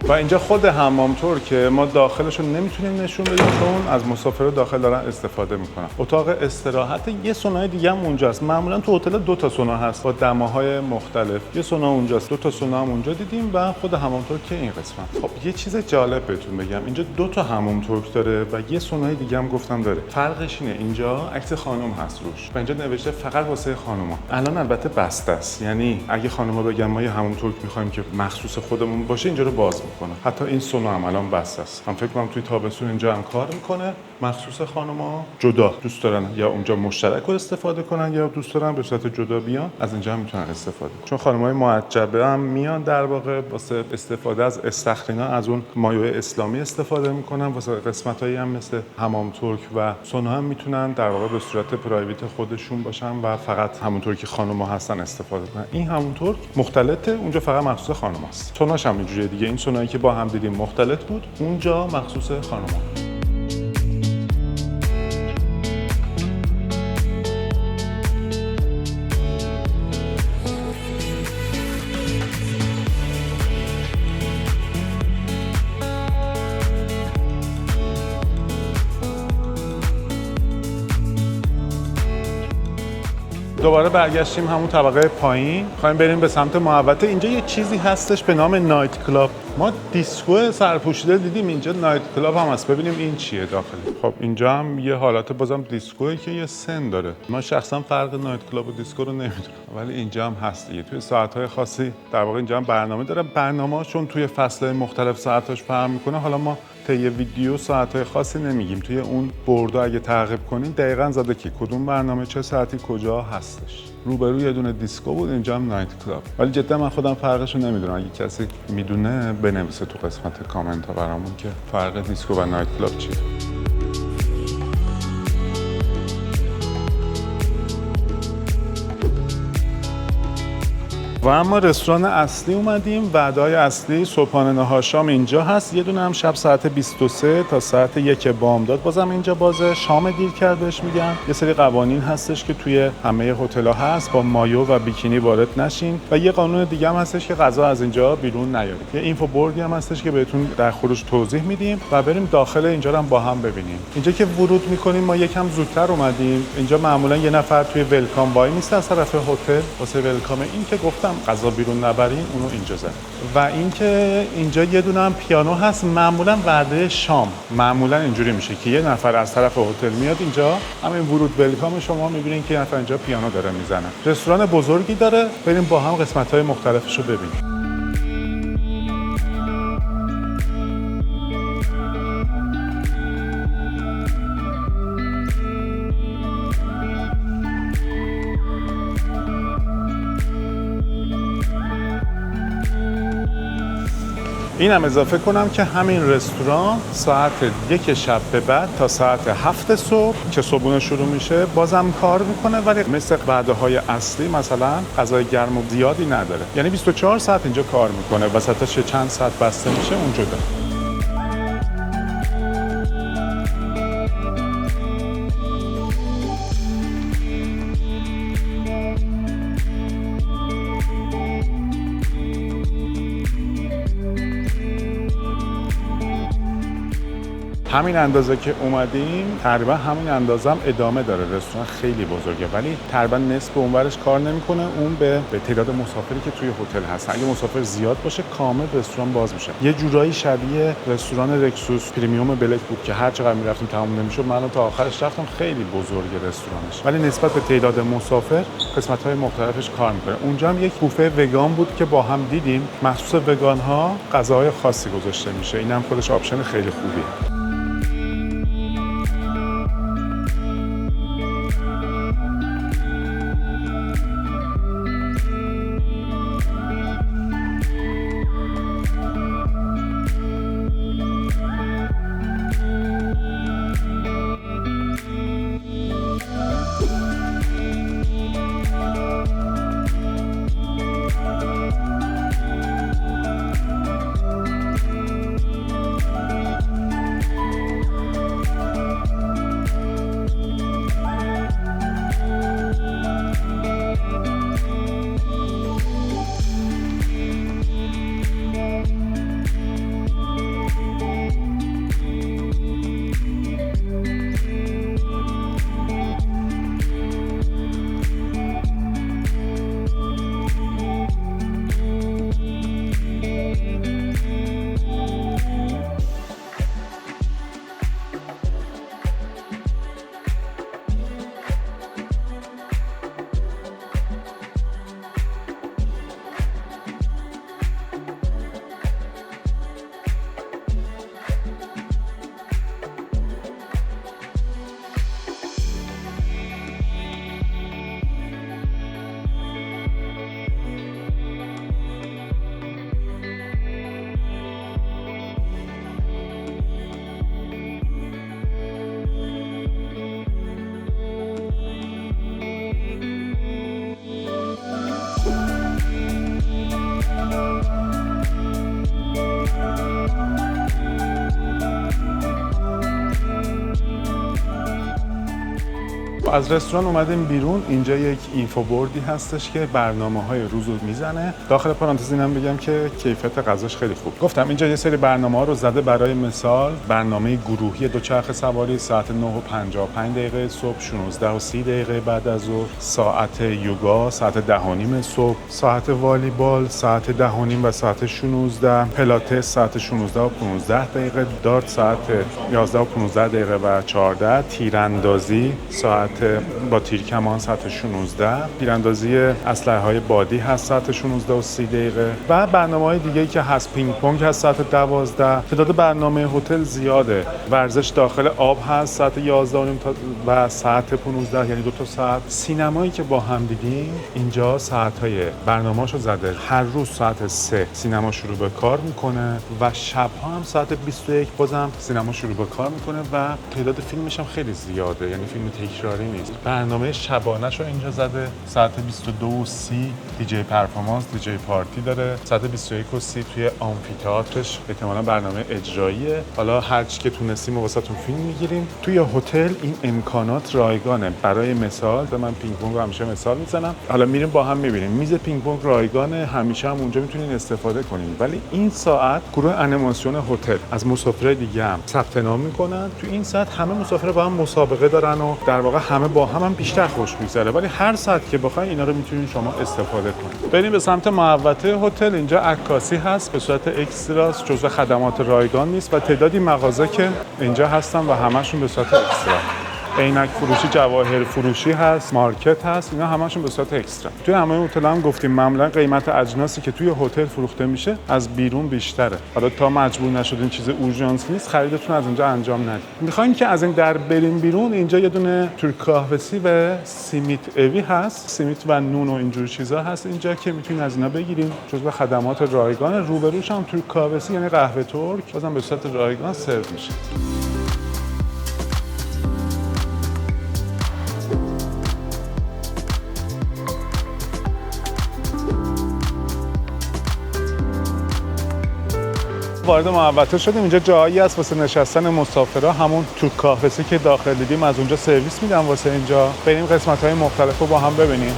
و اینجا خود حمام ترک ما داخلش رو نمیتونیم نشون بدیم چون از مسافرها داخل دارن استفاده میکنن. اتاق استراحت یه سونای دیگه هم اونجاست. معمولا تو هتل 2 تا سونا هست با دماهای مختلف. یه سونا اونجاست، 2 تا سونا هم اونجا دیدیم و خود حمام ترک این قسمت. خب یه چیز جالب بهتون بگم، اینجا 2 تا حمام ترک داره و یه سونای دیگه هم گفتم داره. فرقش اینه اینجا عکس خانم هست روش و اینجا نوشته فقط واسه خانوما. الان البته بسته است، یعنی اگه خانوما بگن ما یه حمام ترک می‌خوایم که مخصوص خودمون باشه، اینجا رو باز می‌کنه. حتی این سونا هم الان بسته است. من فکر کنم توی تابستون اینجا هم کار میکنه. مخصوص خانم‌ها جدا دوست دارن یا اونجا مشترک رو استفاده کنن یا دوست دارن به صورت جدا بیان، از اینجا هم میتونن استفاده کنن. چون خانم‌های معجبه هم میان در واقع واسه استفاده از استخرینا از اون مایع اسلامی استفاده میکنن. واسه قسمتایی هم مثل حمام ترک و سونا هم میتونن در واقع به صورت پرایوت خودشون باشن و فقط همون طور که خانم‌ها هستن استفاده کنن. این همون طور مختلطه، اونجا فقط مخصوص خانم‌هاست. سوناش هم اینجوریه دیگه. این سونایی که با هم دیدیم مختلط بود، اونجا مخصوص خانم‌ها. دوباره برگشتیم همون طبقه پایین، خواهیم بریم به سمت محوطه. اینجا یه چیزی هستش به نام نایت کلاب. ما دیسکو سرپوشیده دیدیم، اینجا نایت کلاب هم هست. ببینیم این چیه داخلی. خب اینجا هم یه حالت بازم دیسکویی که یه سن داره. ما شخصا فرق نایت کلاب و دیسکو رو نمیدونم، ولی اینجا هم هست دیگه. توی ساعت‌های خاصی در واقع اینجا هم برنامه داره. برنامه‌ها چون توی فصل‌های مختلف ساعتاش فرق می‌کنه، حالا ما طی ویدیو ساعت‌های خاصی نمیگیم. توی اون بردو اگه تعقیب کنین دقیقاً زده که کدوم برنامه چه ساعتی کجا هستش. روبرو یه دونه دیسکو بود، اینجا هم نایت کلاب. ولی جدا من خودم فرقش رو نمیدونم. اگه کسی میدونه بنویسه تو قسمت کامنت ها برامون که فرق دیسکو و نایت کلاب چیه. و اما رستوران اصلی اومدیم. وعده‌های اصلی صبحانه نهار شام اینجا هست. یه دونه هم شب ساعت 23 تا ساعت 1 بامداد بازم اینجا بازه. شام دیر کرد بهش میگن. یه سری قوانین هستش که توی همه هتل‌ها هست، با مایو و بیکینی وارد نشین. و یه قانون دیگه هم هستش که غذا از اینجا بیرون نیارید. یه اینفو بوردی هم هستش که بهتون در خروج توضیح میدیم و بریم داخل اینجا رو هم با هم ببینیم. اینجا که ورود می‌کنیم ما یکم زودتر اومدیم. اینجا معمولا یه نفر توی ولکام وای میسته از طرف هتل واسه ولکام. این که گفتم غذا بیرون نبرین، اونو اینجا زدن. و اینکه اینجا یه دونه هم پیانو هست. معمولا وعده شام معمولا اینجوری میشه که یه نفر از طرف هتل میاد اینجا، همین ورود ولکام شما میبینین که یه نفر اینجا پیانو داره میزنه. رستوران بزرگی داره. بریم با هم قسمت‌های مختلفش رو ببینیم. اینم اضافه کنم که همین رستوران ساعت 1 شب به بعد تا ساعت 7 صبح که صبحونه شروع میشه بازم کار میکنه، ولی مثل وعده‌های اصلی مثلا غذای گرم و زیادی نداره. یعنی 24 ساعت اینجا کار میکنه، وسطش چند ساعت بسته میشه اونجا. همین اندازه که اومدیم تقریبا همین اندازه هم ادامه داره. رستوران خیلی بزرگه ولی تقریبا نصف اونورش کار نمیکنه، اون به تعداد مسافری که توی هتل هستن. اگه مسافر زیاد باشه کامل رستوران باز میشه. یه جورایی شبیه رستوران رکسوس پریمیوم بلک بود که هر چقدر میرفتیم تموم نمیشد. من تا آخرش رفتم، خیلی بزرگه رستورانش، ولی نسبت به تعداد مسافر قسمت‌های مختلفش کار میکنه. اونجا هم یک بوفه وگان بود که با هم دیدیم. مخصوص وگان ها غذاهای خاصی گذاشته میشه. اینم خودش آپشن خیلی خوبیه. از رستوران اومدیم بیرون. اینجا یک اینفو بوردی هستش که برنامه‌های روز رو میزنه. داخل پرانتز اینم بگم که کیفیت غذاش خیلی خوب. گفتم اینجا یه سری برنامه‌ها رو زده. برای مثال برنامه گروهی دوچرخه سواری ساعت 9:55 صبح، 16:30 بعد از ظهر، ساعت یوگا ساعت 10:30 صبح، ساعت والیبال ساعت 10:30 و ساعت 16، پلاتس ساعت 16:15، دارت ساعت 11:15 و 14، تیراندازی ساعت با تیرکمان ساعت 16، تیراندازی اسلحه‌های بادی هست ساعت 16:30 و برنامه‌های دیگه‌ای که هست. پینگ پونگ هست ساعت 12. تعداد برنامه هتل زیاده. ورزش داخل آب هست ساعت 11:30 و ساعت 15، یعنی 2 ساعت. سینمایی که با هم دیدیم اینجا ساعت‌های برنامه‌اشو زده. هر روز ساعت 3 سینما شروع به کار میکنه و شب‌ها هم ساعت 21 بازم سینما شروع به کار میکنه و تعداد فیلمش هم خیلی زیاده، یعنی فیلم تکراری نیست. برنامه شبانه‌شو اینجا زده. ساعت 22:30 دیجی پرفورمنس، دیجی پارتی داره. ساعت 21:30 توی آمفی‌تئاترش احتمالاً برنامه اجراییه. حالا هر چی که تونستیم واسهتون فیلم میگیریم. توی هتل این امکانات رایگانه. برای مثال من پینگ پونگ رو همیشه مثال میزنم. حالا میریم با هم میبینیم. میز پینگ پونگ رایگانه، همیشه هم اونجا میتونین استفاده کنین. ولی این ساعت گروه انیماسیون هتل از مسافرای دیگه هم ثبت نام میکنن. تو این ساعت همه مسافرا با هم مسابقه دارن و در واقع همه با هم بیشتر خوش میگذره. ولی هر ساعت که بخواید اینا رو میتونین شما استفاده کنید. بریم به سمت محوطه هتل. اینجا عکاسی هست به صورت اکستراست، جزو خدمات رایگان نیست و تعدادی مغازه که اینجا هستن و همشون به صورت اکسترا. عینک فروشی، جواهر فروشی هست، مارکت هست، اینا همشون به صورت اکسترا. توی همه هتل هم گفتیم معمولا قیمت اجناسی که توی هتل فروخته میشه از بیرون بیشتره. حالا تا مجبور نشدین چیز اورژانس نیست، خریدتون از اونجا انجام ندید. میخواین که از این در بریم بیرون، اینجا یه دونه تورک قهوه‌سی و سیمیت اوی هست، سیمیت و نون و اینجور چیزا هست اینجا که میتونین از اینا بگیرین. جزو خدمات رایگان. روبروش هم تورک قهوه‌سی یعنی قهوه ترک، بازم به صورت رایگان سرو میشه. وارد محوطه شدیم. اینجا جایی هست واسه نشستن مسافرها، همون تورک قهوه‌سی که داخل دیدیم از اونجا سرویس میدن واسه اینجا. بریم قسمت‌های مختلف رو با هم ببینیم.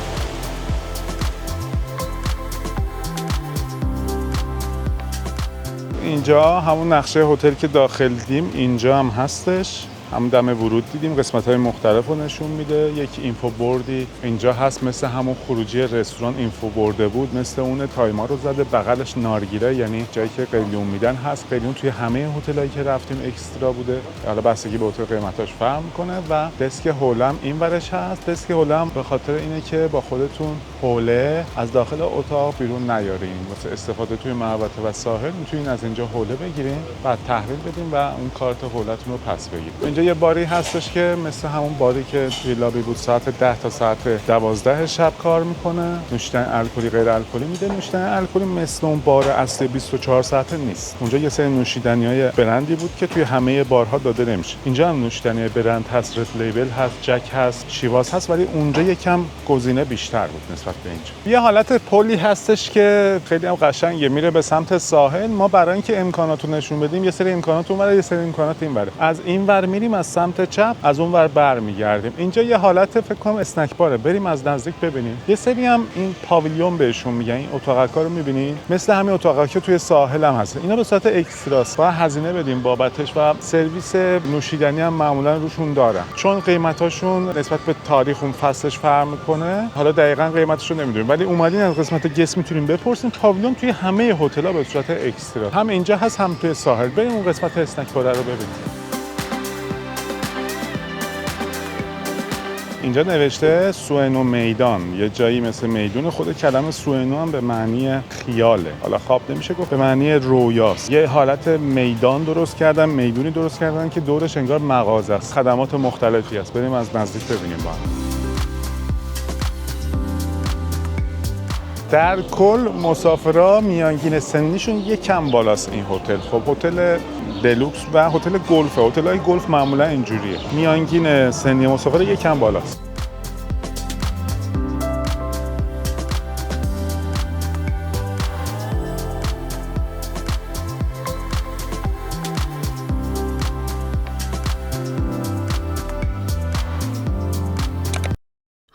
اینجا همون نقشه هتل که داخل دیدیم اینجا هم هستش. همون دم ورود دیدیم قسمت‌های مختلف رو نشون میده. یک اینفو بوردی اینجا هست مثل همون خروجی رستوران اینفو بورده بود، مثل اون تایما رو زده. بغلش نارگیله یعنی جایی که قلیون میدن هست. قلیون توی همه هتلایی که رفتیم اکسترا بوده، حالا بستگی به هتل قیمتاش فرق میکنه. و دسک هولم این ورش هست. دسک هولم به خاطر اینه که با خودتون حوله از داخل اتاق بیرون نیارین. واسه استفاده توی محوطه و ساحل میتونین از اینجا حوله بگیرین، بعد تحویل بدین و اون کارت حولتون رو پس بگیرین. اینجا یه باری هستش که مثل همون باری که توی لابی بود ساعت 10 تا ساعت 12 شب کار میکنه. نوشیدنی الکلی غیر الکلی میده. نوشیدنی الکلی مثل اون بار اصلی 24 ساعته نیست. اونجا یه سری نوشیدنیای برندی بود که توی همه بارها داده نمیشه. اینجا هم نوشیدنی برند هست، رد لیبل هست، جک هست، شیواز هست، ولی اونجا یکم گزینه بیشتر بود نسبت به اینجا. یه حالت پلی هستش که خیلی هم قشنگه، میره به سمت ساحل. ما برای اینکه امکانات رو نشون بدیم، یه سری امکانات اونور، یه سری امکانات اینور. از اینور میریم از سمت چپ، از اونور برمیگردیم. اینجا یه حالت فکر کنم اسنک باره، بریم از نزدیک ببینیم. یه سری هم این پاویلیون بهشون میگن، این اتاقکا رو میبینین مثل همین اتاقا که توی ساحل هم هست. اینا به صورت اکستراست، باید هزینه بدیم بابتش و سرویس نوشیدنی هم معمولا روشون دارن. چون قیمتاشون نسبت به تاریخ اون فصلش فرق میکنه. حالا دقیقاً قیمتش رو نمیدونیم، ولی اومدین از قسمت گست میتونیم بپرسیم. پاویلیون توی همه هتل‌ها به صورت اکسترا، هم اینجا هست هم توی ساحل. بریم اون قسمت اسنک باره رو ببینیم. اینجا نوشته سوئنو میدان، یه جایی مثل میدون. خود کلمه سوئنو هم به معنی خیاله، حالا خواب نمیشه گفت، به معنی رویاست. یه حالت میدان درست کردن، میدونی درست کردن که دورش انگار مغازه است، خدمات مختلفی است. بریم از نزدیک ببینیم با هم. در کل مسافرها میانگین سنیشون یکم بالاست این هتل. خب هتل دلوکس و هتل گلف، هتل‌های گلف معمولا اینجوریه، میانگین سنی مسافر یکم بالاست.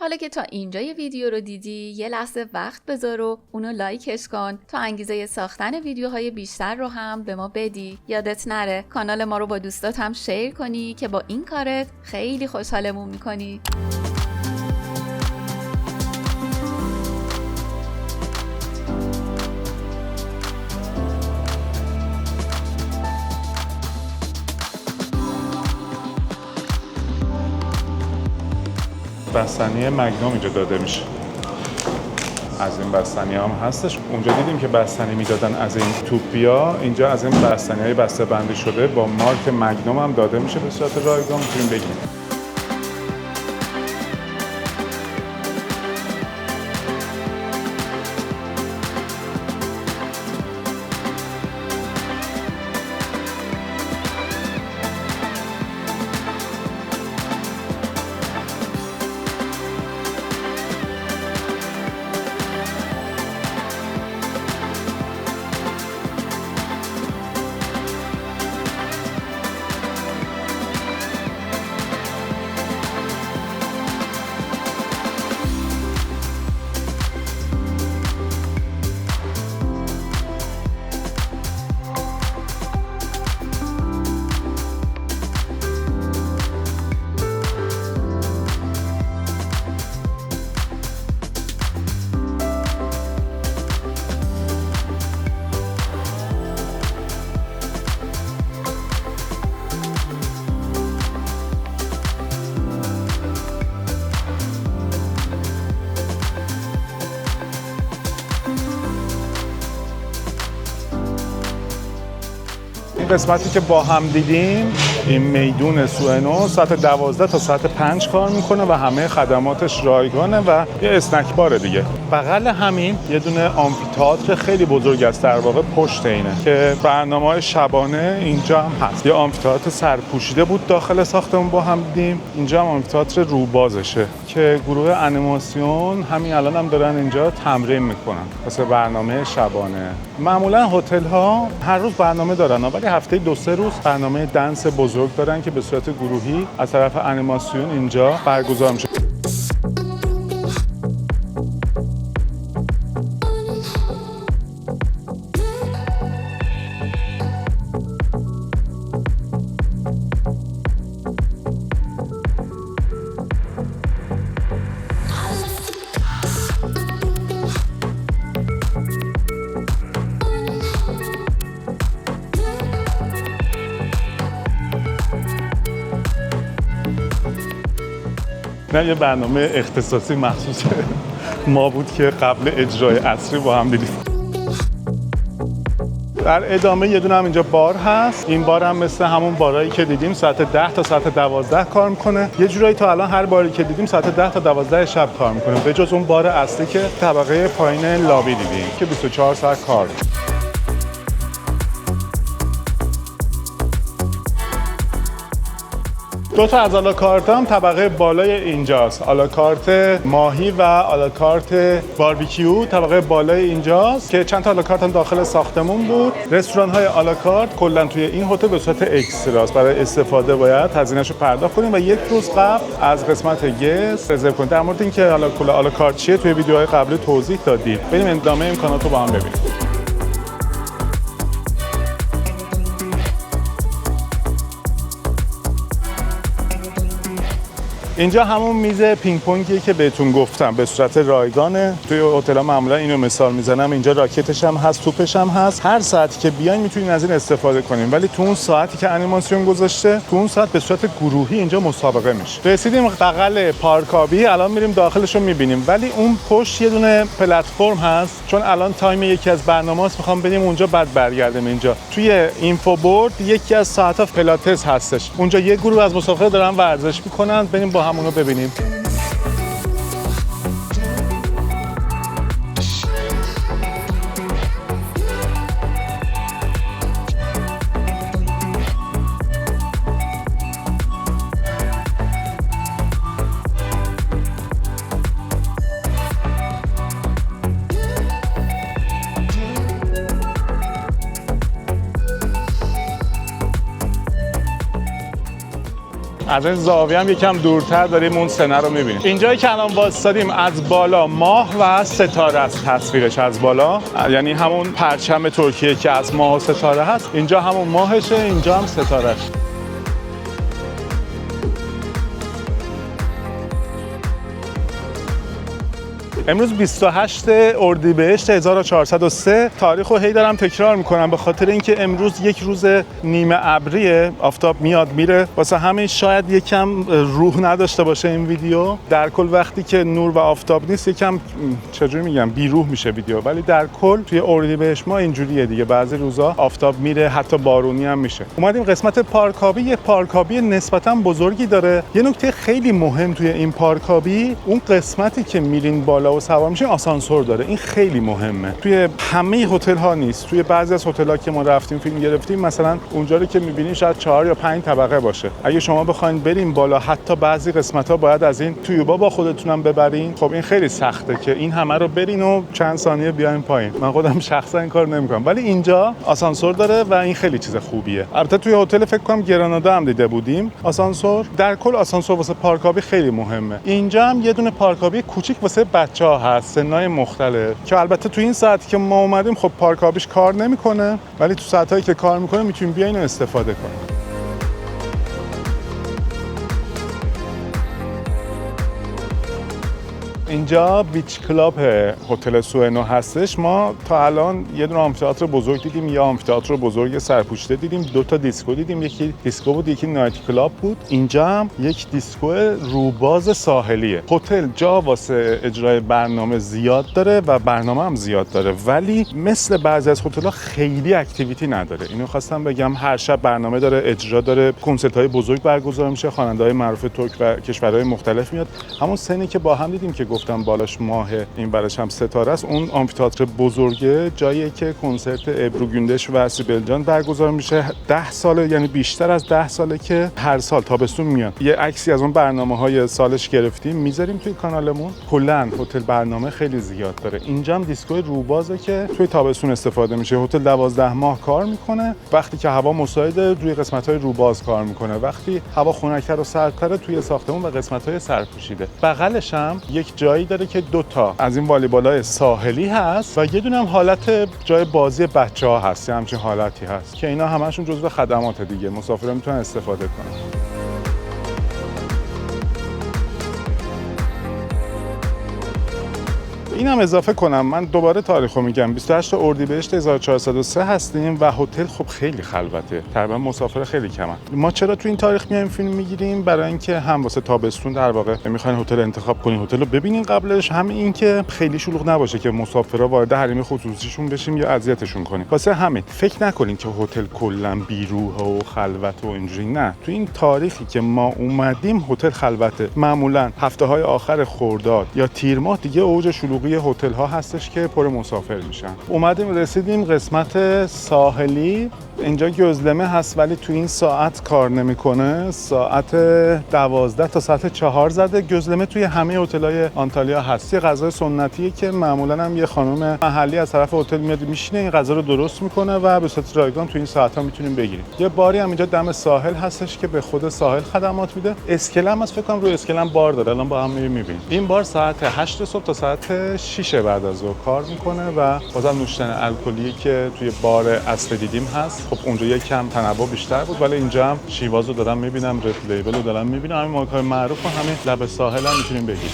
حالا که تا اینجای ویدیو رو دیدی، یه لحظه وقت بذار و اونو لایکش کن تا انگیزه ساختن ویدیوهای بیشتر رو هم به ما بدی. یادت نره کانال ما رو با دوستات هم شیر کنی که با این کارت خیلی خوشحالمون میکنی. بستنی مگنوم اینجا داده میشه. از این بستنی هم هستش. اونجا دیدیم که بستنی میدادن از این توپیا، اینجا از این بستنی های بسته بندی شده با مارک مگنوم هم داده میشه به صورت رایگان. میتونیم بگیم این قسمتی که با هم دیدیم، این میدون سوئنو ساعت 12 تا ساعت 5 کار میکنه و همه خدماتش رایگانه و یه اسنک باره دیگه. بغل همین یه دونه آمفی‌تئاتر خیلی بزرگ است، در واقع پشت اینه که برنامه‌های شبانه اینجا هم هست. یه آمفی‌تئاتر سرپوشیده بود داخل ساختمون با هم دیدیم. اینجا هم آمفی‌تئاتر روبازشه که گروه انیماسیون همین الان هم دارن اینجا تمرین میکنن واسه برنامه شبانه. معمولا هتل‌ها هر روز برنامه دارن ولی هفته 2-3 روز برنامه دنس بزرگ دارن که به صورت گروهی از طرف انیماسیون اینجا برگزار میشه. نه یه برنامه اختصاصی مخصوص ما بود که قبل اجرای عصری با هم دیدیم. در ادامه یه دونه هم اینجا بار هست. این بار هم مثل همون بارایی که دیدیم ساعت 10 تا ساعت 12 کار میکنه. یه جورایی تا الان هر باری که دیدیم ساعت 10 تا 12 شب کار میکنه، به جز اون بار اصلی که طبقه پایین لابی دیدیم که 24 ساعت کار میکنه. دو تا از آلاکارت هم طبقه بالای اینجاست. آلاکارت ماهی و آلاکارت باربیکیو طبقه بالای اینجاست که چند تا آلاکارت هم داخل ساختمون بود. رستوران های آلاکارت کلا توی این هتل به صورت اکستراست. برای استفاده باید هزینه‌شو پرداخت کنیم و یک روز قبل از قسمت گست رزرو کنید. در مورد اینکه آلاکارت چیه توی ویدیوهای قبلی توضیح دادیم. بریم ادامه امکانات رو با هم ببینیم. اینجا همون میز پینگ پونگیه که بهتون گفتم به صورت رایگانه. توی هتل‌ها معمولا اینو مثال میزنم. اینجا راکتش هم هست، توپش هم هست. هر ساعتی که بیاین میتونین از این استفاده کنین، ولی تو اون ساعتی که انیماسیون گذاشته تو اون ساعت به صورت گروهی اینجا مسابقه میشه. رسیدیم بغل پارکابی، الان میریم داخلش رو میبینیم، ولی اون پشت یه دونه پلتفرم هست چون الان تایم یکی از برنامه‌هاست میخوام بریم اونجا بعد برگردیم اینجا. توی اینفو بورد یکی از ساعت‌ها پلاتس هستش. اونجا یه گروه از مسافرا دارن ورزش میکنن، بریم با همونو ببینیم. از این زاویه هم یکم دورتر داریم اون سنه رو می‌بینیم. اینجایی که الان وایسادیم از بالا ماه و ستاره است تصویرش از بالا، یعنی همون پرچم ترکیه که از ماه و ستاره هست. اینجا همون ماهشه، اینجا هم ستاره‌اش. امروز 28 اردیبهشت 1403 تاریخ رو هی دارم تکرار میکنم به خاطر اینکه امروز یک روز نیمه ابریه، آفتاب میاد میره، واسه همین شاید یکم روح نداشته باشه این ویدیو. در کل وقتی که نور و آفتاب نیست یکم چجوری میگم بیروح میشه ویدیو، ولی در کل توی اردیبهشت ما اینجوریه دیگه، بعضی روزا آفتاب میره حتی بارونی هم میشه. اومدیم قسمت پارکابی. یه پارکابی نسبتا بزرگی داره. یه نکته خیلی مهم توی این پارکابی، اون قسمتی که میرین بالا و سوار میشین آسانسور داره. این خیلی مهمه. توی همه هتل ها نیست. توی بعضی از هتل ها که ما رفتیم فیلم گرفتیم مثلا اونجا رو که میبینین شاید 4 یا 5 طبقه باشه. اگه شما بخواید بریم بالا حتی بعضی قسمت ها باید از این تویوبا با خودتونم ببرین. خب این خیلی سخته که این همه رو برین و چند ثانیه بیاین پایین. من خودم شخصا این کار نمیکنم، ولی اینجا آسانسور داره و این خیلی چیز خوبیه. البته توی هتل فکر کنم گرانادا هم دیده بودیم آسانسور. در کل آسانسور واسه پارکابی خیلی مهمه. اینجا هم یه دونه پارکابی کوچیک واسه بچه‌ها هست، سنای مختلف، که البته تو این ساعتی که ما اومدیم خب پارکابیش کار نمیکنه، ولی تو ساعتایی که کار میکنه میتونیم بیاین و استفاده کنیم. اینجا بیچ کلاب هتل سوئنو هستش. ما تا الان یه دونه آمفی‌تئاتر بزرگ دیدیم، یه آمفی‌تئاتر بزرگ سرپوشیده دیدیم، 2 تا دیسکو دیدیم، یکی دیسکو بود یکی نایت کلاب بود. اینجا هم یک دیسکو روباز ساحلیه. هتل جا واسه اجرای برنامه زیاد داره و برنامه هم زیاد داره، ولی مثل بعضی از هتل‌ها خیلی اکتیویتی نداره. اینو خواستم بگم، هر شب برنامه داره، اجرا داره، کنسرت‌های بزرگ برگزار میشه، خواننده‌های معروف ترک و کشورهای مختلف میاد. همون سنی که با هم دیدیم که گفتم بالاش ماه، این برش هم ستاره است، اون آمفی‌تئاتر بزرگه جاییه که کنسرت ابرو گوندش و سیبل جان برگزار میشه. 10 ساله، یعنی بیشتر از 10 ساله که هر سال تابستون میاد. یه عکسی از اون برنامه‌های سالش گرفتیم میذاریم توی کانالمون. کلاً هتل برنامه خیلی زیاد داره. اینجا هم دیسکو روبازه که توی تابستون استفاده میشه. هتل 12 ماه کار میکنه. وقتی که هوا مساعده روی قسمت‌های روباز کار میکنه، وقتی هوا خنک‌تر و سردتر توی ساختمون و قسمت‌های سرپوشیده. بغلش هم یک جایی داره که 2 تا از این والیبال‌های ساحلی هست و یه دونه هم حالت جای بازی بچه‌ها هست، همچین حالتی هست که اینا همشون جزو خدمات دیگه، مسافرا میتونن استفاده کنن. اینم اضافه کنم، من دوباره تاریخو میگم، 28 اردیبهشت 1403 هستیم و هتل خب خیلی خلوته، تقریبا مسافر خیلی کمن. ما چرا تو این تاریخ میایم فیلم میگیریم؟ برای اینکه هم واسه تابستون در واقع میخواین هتل انتخاب کنین، هتل رو ببینین قبلش، هم اینکه خیلی شلوغ نباشه که مسافرا وارد حریم خصوصیشون بشیم یا اذیتشون کنیم. واسه همین فکر نکنین که هتل کلا بیروح و خلوت و اینجوری، نه. تو این تاریخی که ما اومدیم هتل خلوته. معمولا هفته‌های آخر خرداد یا تیر ماه دیگه اوج شلوغی هتل ها هستش که پر مسافر میشن. اومدیم رسیدیم قسمت ساحلی. اینجا گزلمه هست ولی تو این ساعت کار نمیکنه. ساعت 12 تا ساعت 4 زده. گزلمه توی همه هتل‌های آنتالیا هست. یه غذای سنتیه که معمولا هم یه خانم محلی از طرف هتل میاد میشینه این غذا رو درست میکنه و به صورت رایگان تو این ساعت‌ها میتونیم بگیریم. یه باری هم اینجا دم ساحل هستش که به خود ساحل خدمات میده. اسکله از فکر کنم روی اسکله بار داره. الان با هم میبینیم. این بار ساعت 8 صبح تا ساعت 6 بعد از ظهر کار میکنه و بازم نوشیدن الکلی که توی بار اصل دیدیم هست. خب اونجا یکم تنوع بیشتر بود ولی اینجا هم شیواز رو دارم میبینم، رد لیبل رو دارم میبینم. همین مارک‌های معروف و همین لب ساحل هم میتونیم بگیریم.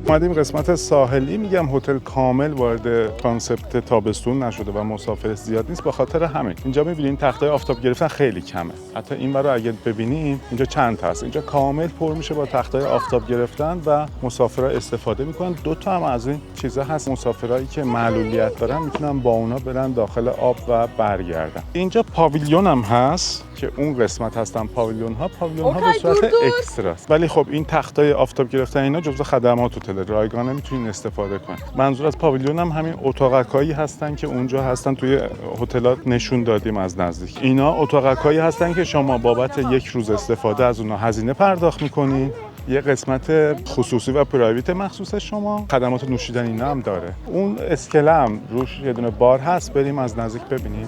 اومدیم قسمت ساحلی. میگم هتل کامل وارد کانسپت تابستون نشده و مسافر زیاد نیست، به خاطر همین. اینجا می‌بینید تختای آفتاب گرفتن خیلی کمه. حتی این رو اگه ببینیم اینجا چند تا هست. اینجا کامل پر میشه با تختای آفتاب گرفتن و مسافرها استفاده میکنن. 2 تا هم از این چیزا هست، مسافرایی که معلولیت دارن میتونن با اونا برن داخل آب و برگردن. اینجا پاویلیون هم هست که اون قسمت هستن پاویلیون ها به صورت اکستراست. ولی خب این تختای آفتاب گرفتن اینا جزو خدمات هتل رایگانه میتونین استفاده کنین. منظور از پاویلیون هم همین اتاقکایی هستن که اونجا هستن، توی هتلات نشون دادیم از نزدیک. اینا اتاقکایی هستن که شما بابت 1 روز استفاده از اونها هزینه پرداخت میکنین. یه قسمت خصوصی و پرایوت مخصوص شما، خدمات نوشیدن اینا هم داره. اون اسکله هم روش یه دونه بار هست، بریم از نزدیک ببینیم.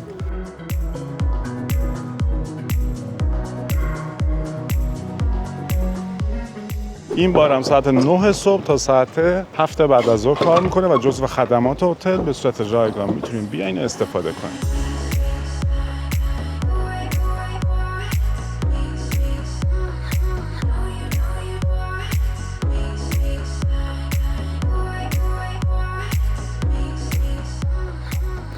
این بارم ساعت 9 صبح تا ساعت 7 بعد از ظهر کار میکنه و جزو خدمات هتل به صورت رایگان میتونیم بیاین استفاده کنیم.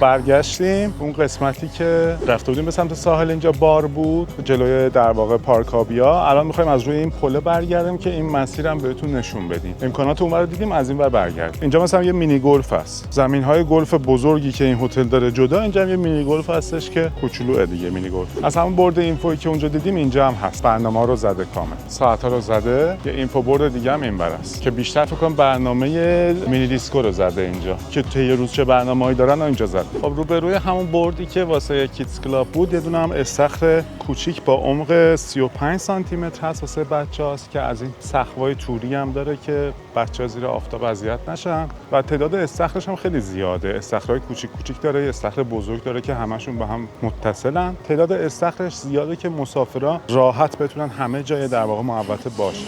برگشتیم اون قسمتی که رفته بودیم به سمت ساحل، اینجا بار بود جلوی در واقع پارک آبیا. الان می‌خوایم از روی این پله برگردیم که این مسیرم بهتون نشون بدیم. امکانات اونور رو دیدیم، از این ور برگردیم. اینجا مثلا یه مینی گلف هست. زمین‌های گلف بزرگی که این هتل داره جدا، اینجا هم یه مینی گلف هستش که کوچولوئه دیگه. مینی گلف از همون برد اینفویی که اونجا دیدیم اینجا هم هست. برنامه‌ها رو زده کامل، ساعت‌ها رو زده. یه اینفو برد دیگه هم اینور است که بیشتر فکر کنم برنامه مینی دیسکو رو زده اینجا که طی روز چه برنامه‌ای دارن اینجا زده. خب روبروی همون بردی که واسه کیدز کلاب بود یه دونه هم استخر کوچیک با عمق 35 سانتی متر هست واسه بچه‌هاست که از این سقف‌های توری هم داره که بچه‌ها زیر آفتاب اذیت نشن و تعداد استخرش هم خیلی زیاده. استخرهای کوچیک داره، استخر بزرگ داره که همشون با هم متصلن. تعداد استخرش زیاده که مسافرها راحت بتونن همه جای در واقع محوطه باشن.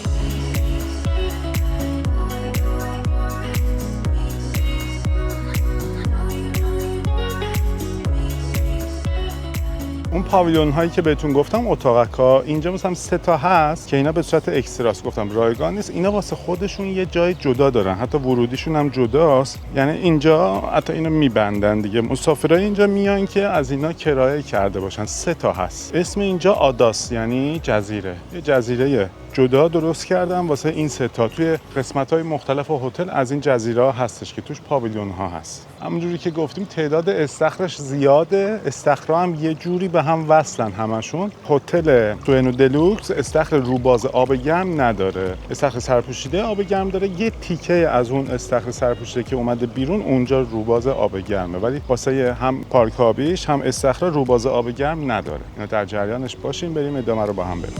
اون پاویلیون هایی که بهتون گفتم اتاقک‌ها اینجا مثلا 3 تا هست که اینا به صورت اکستراست، گفتم رایگان نیست، اینا واسه خودشون یه جای جدا دارن، حتی ورودیشون هم جداست. یعنی اینجا حتی اینو میبندن دیگه، مسافرای اینجا میان که از اینا کرایه کرده باشن. 3 تا هست. اسم اینجا آداس یعنی جزیره، یه جزیره جدا درست کردم واسه این 3 تا. توی قسمت‌های مختلف هتل از این جزیره هستش که توش پاویلیون ها هست. همونجوری که گفتیم تعداد استخرش زیاده، استخرها هم یه جوری به هم وصلن همشون. هتل سوئنو دلوکس استخر روباز آب گرم نداره، استخر سرپوشیده آب گرم داره. یه تیکه از اون استخر سرپوشیده که اومده بیرون اونجا روباز آب گرمه، ولی واسه هم پارک آبیش هم استخر روباز آب گرم نداره. اینا در جریانش باشین. بریم ادامه رو با هم بریم.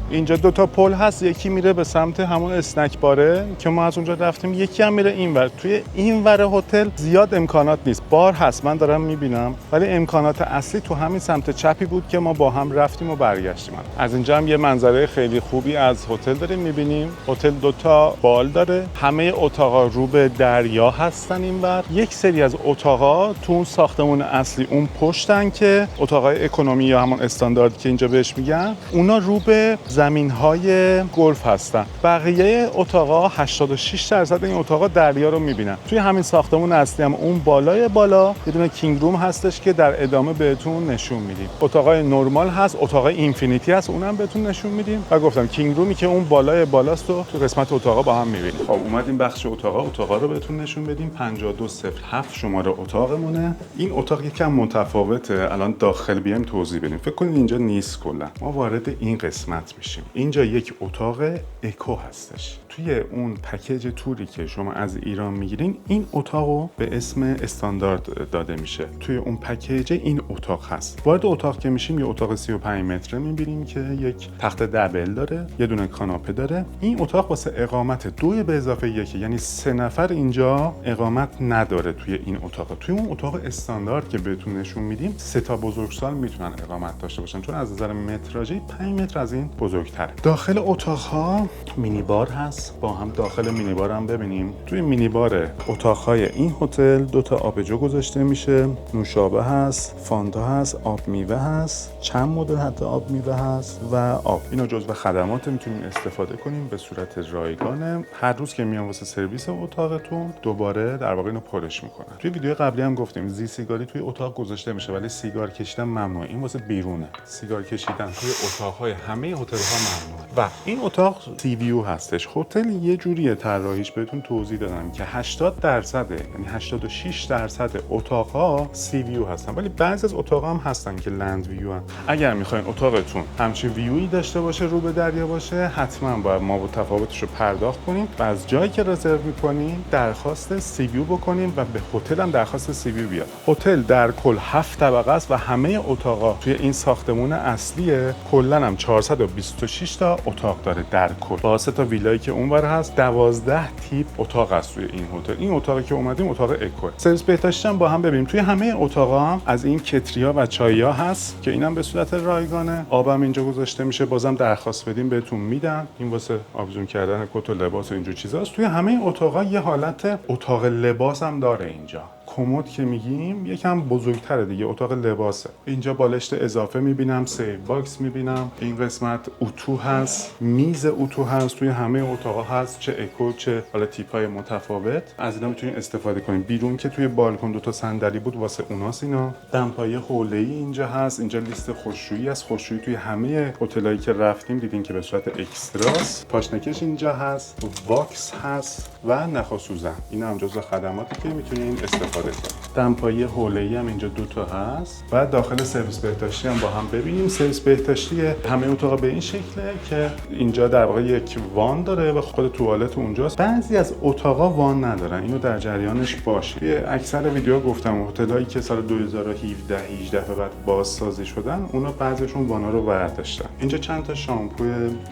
اینجا 2 تا پل هست، یکی میره به سمت همون اسنک باره که ما از اونجا رفتیم، یکی هم میره اینور. توی اینور هتل زیاد امکانات نیست، بار هست من دارم میبینم، ولی امکانات اصلی تو همین سمت چپی بود که ما با هم رفتیم و برگشتیم. از اینجا هم یه منظره خیلی خوبی از هتل داریم میبینیم. هتل 2 تا بال داره، همه اتاقا رو به دریا هستن اینور. یک سری از اتاقا تو اون ساختمون اصلی اون پشتن که اتاقای اکونومی یا همون استاندارد که اینجا بهش میگن، اونا رو به زمین‌های گلف هستن. بقیه اتاقا 86% این اتاقا دریا رو می‌بینن. توی همین ساختمون اصلی هم اون بالای بالا یه دونه کینگ روم هستش که در ادامه بهتون نشون میدیم. اتاقای نورمال هست، اتاقای اینفینیتی هست، اونم بهتون نشون میدیم. و گفتم کینگ رومی که اون بالای بالاست و تو قسمت اتاقا با هم می‌بینیم. خب اومدیم بخش اتاقا رو بهتون نشون بدیم. 5207 شماره اتاقمونه. این اتاق یکم متفاوته. الان داخل بیایم توضیح بدیم. فکر کنید اینجا نیست کلا. ما وارد این قسمت میشیم. اینجا یک اتاق اکو هستش. توی اون پکیج توری که شما از ایران میگیرین این اتاقو به اسم استاندارد داده میشه. توی اون پکیج این اتاق هست. وارد اتاق که میشیم یه اتاق 35 متره میبینیم که یک تخت دبل داره، یه دونه کاناپه داره. این اتاق واسه اقامت 2 به اضافه 1، یعنی 3 نفر اینجا اقامت نداره توی این اتاق. توی اون اتاق استاندارد که بهتون نشون میدیم 3 تا بزرگسال میتونن اقامت داشته باشن، چون از نظر متراژی 5 متر از این بزرگتره. داخل اتاق‌ها مینی بار هست. با هم داخل مینی بار هم ببینیم. توی مینی بار اتاق‌های این هتل 2 تا آبجو گذاشته میشه، نوشابه هست، فانتا هست، آب میوه هست، چند مدل حتی آب میوه هست و آب. اینو جزو خدمات میتونیم استفاده کنیم به صورت رایگانه. هر روز که میام واسه سرویس اتاقتون دوباره در واقع اینو پرش میکنن. توی ویدیو قبلی هم گفتیم زی سیگاری توی اتاق گذاشته میشه، ولی سیگار کشیدن ممنوعه. این واسه بیرونه. سیگار کشیدن توی اتاق‌های همه هتل‌ها ممنوعه. و این اتاق سی ویو هستش. هتل یه جوریه طراحیش بهتون توضیح دادم که 80% یعنی 86% اتاق‌ها سی ویو هستن، ولی بعضی از اتاق‌ها هم هستن که لند ویو هستن. اگر می‌خواین اتاقتون همچین ویویی داشته باشه، رو به دریا باشه، حتما باید ما با تفاوتش رو پرداخت کنیم و از جایی که رزرو می‌کنیم درخواست سی ویو بکنیم و به هتل هم درخواست سی ویو بیاد. هتل در کل 7 طبقه است و همه اتاق‌ها توی این ساختمون اصلیه. کلاً هم 426 تا اتاق داره در کل. با 3 تا ویلایی که اونور هست 12 تیپ اتاق است توی این هتل. این اتاقی که اومدیم اتاق اکو. سرویس بهداشتی هم با هم ببینیم. توی همه اتاقا از این کتریا و چای‌ها هست که اینم به صورت رایگانه. آبم اینجا گذاشته میشه، بازم درخواست بدیم بهتون میدن. این واسه آویزون کردن کت و لباس و اینجور چیزاست. توی همه اتاقا یه حالت اتاق لباس هم داره اینجا. کمد که میگیم یکم بزرگتره دیگه، اتاق لباسه. اینجا بالشت اضافه میبینم، سیو باکس میبینم. این قسمت اتو هست، میز اتو هست. توی همه اتاقا هست، چه اکو چه حالا تیپ‌های متفاوت. از اینا میتونید استفاده کنید. بیرون که توی بالکن 2 تا صندلی بود واسه اوناست. اینا دمپایی حوله‌ای اینجا هست. اینجا لیست خشکشویی است. خشکشویی توی همه هتلایی که رفتیم دیدین که به صورت اکستراست. پاشنکش اینجا هست، واکس هست و نخا سوزن. اینا هم جزو خدماتی که میتونید استفاده کنید. دمپایی حوله‌ای هم اینجا 2 تا هست و داخل سرویس بهداشتی هم با هم ببینیم. سرویس بهداشتی همه اتاقا به این شکله که اینجا در واقع یک وان داره و خود توالت اونجاست. بعضی از اتاقا وان ندارن، اینو در جریانش باشید. توی اکثر ویدیوها گفتم هتل‌هایی که سال 2017 18 به بعد بازسازی شدن اونا بعضیشون وانا رو برداشتن. اینجا چند تا شامپو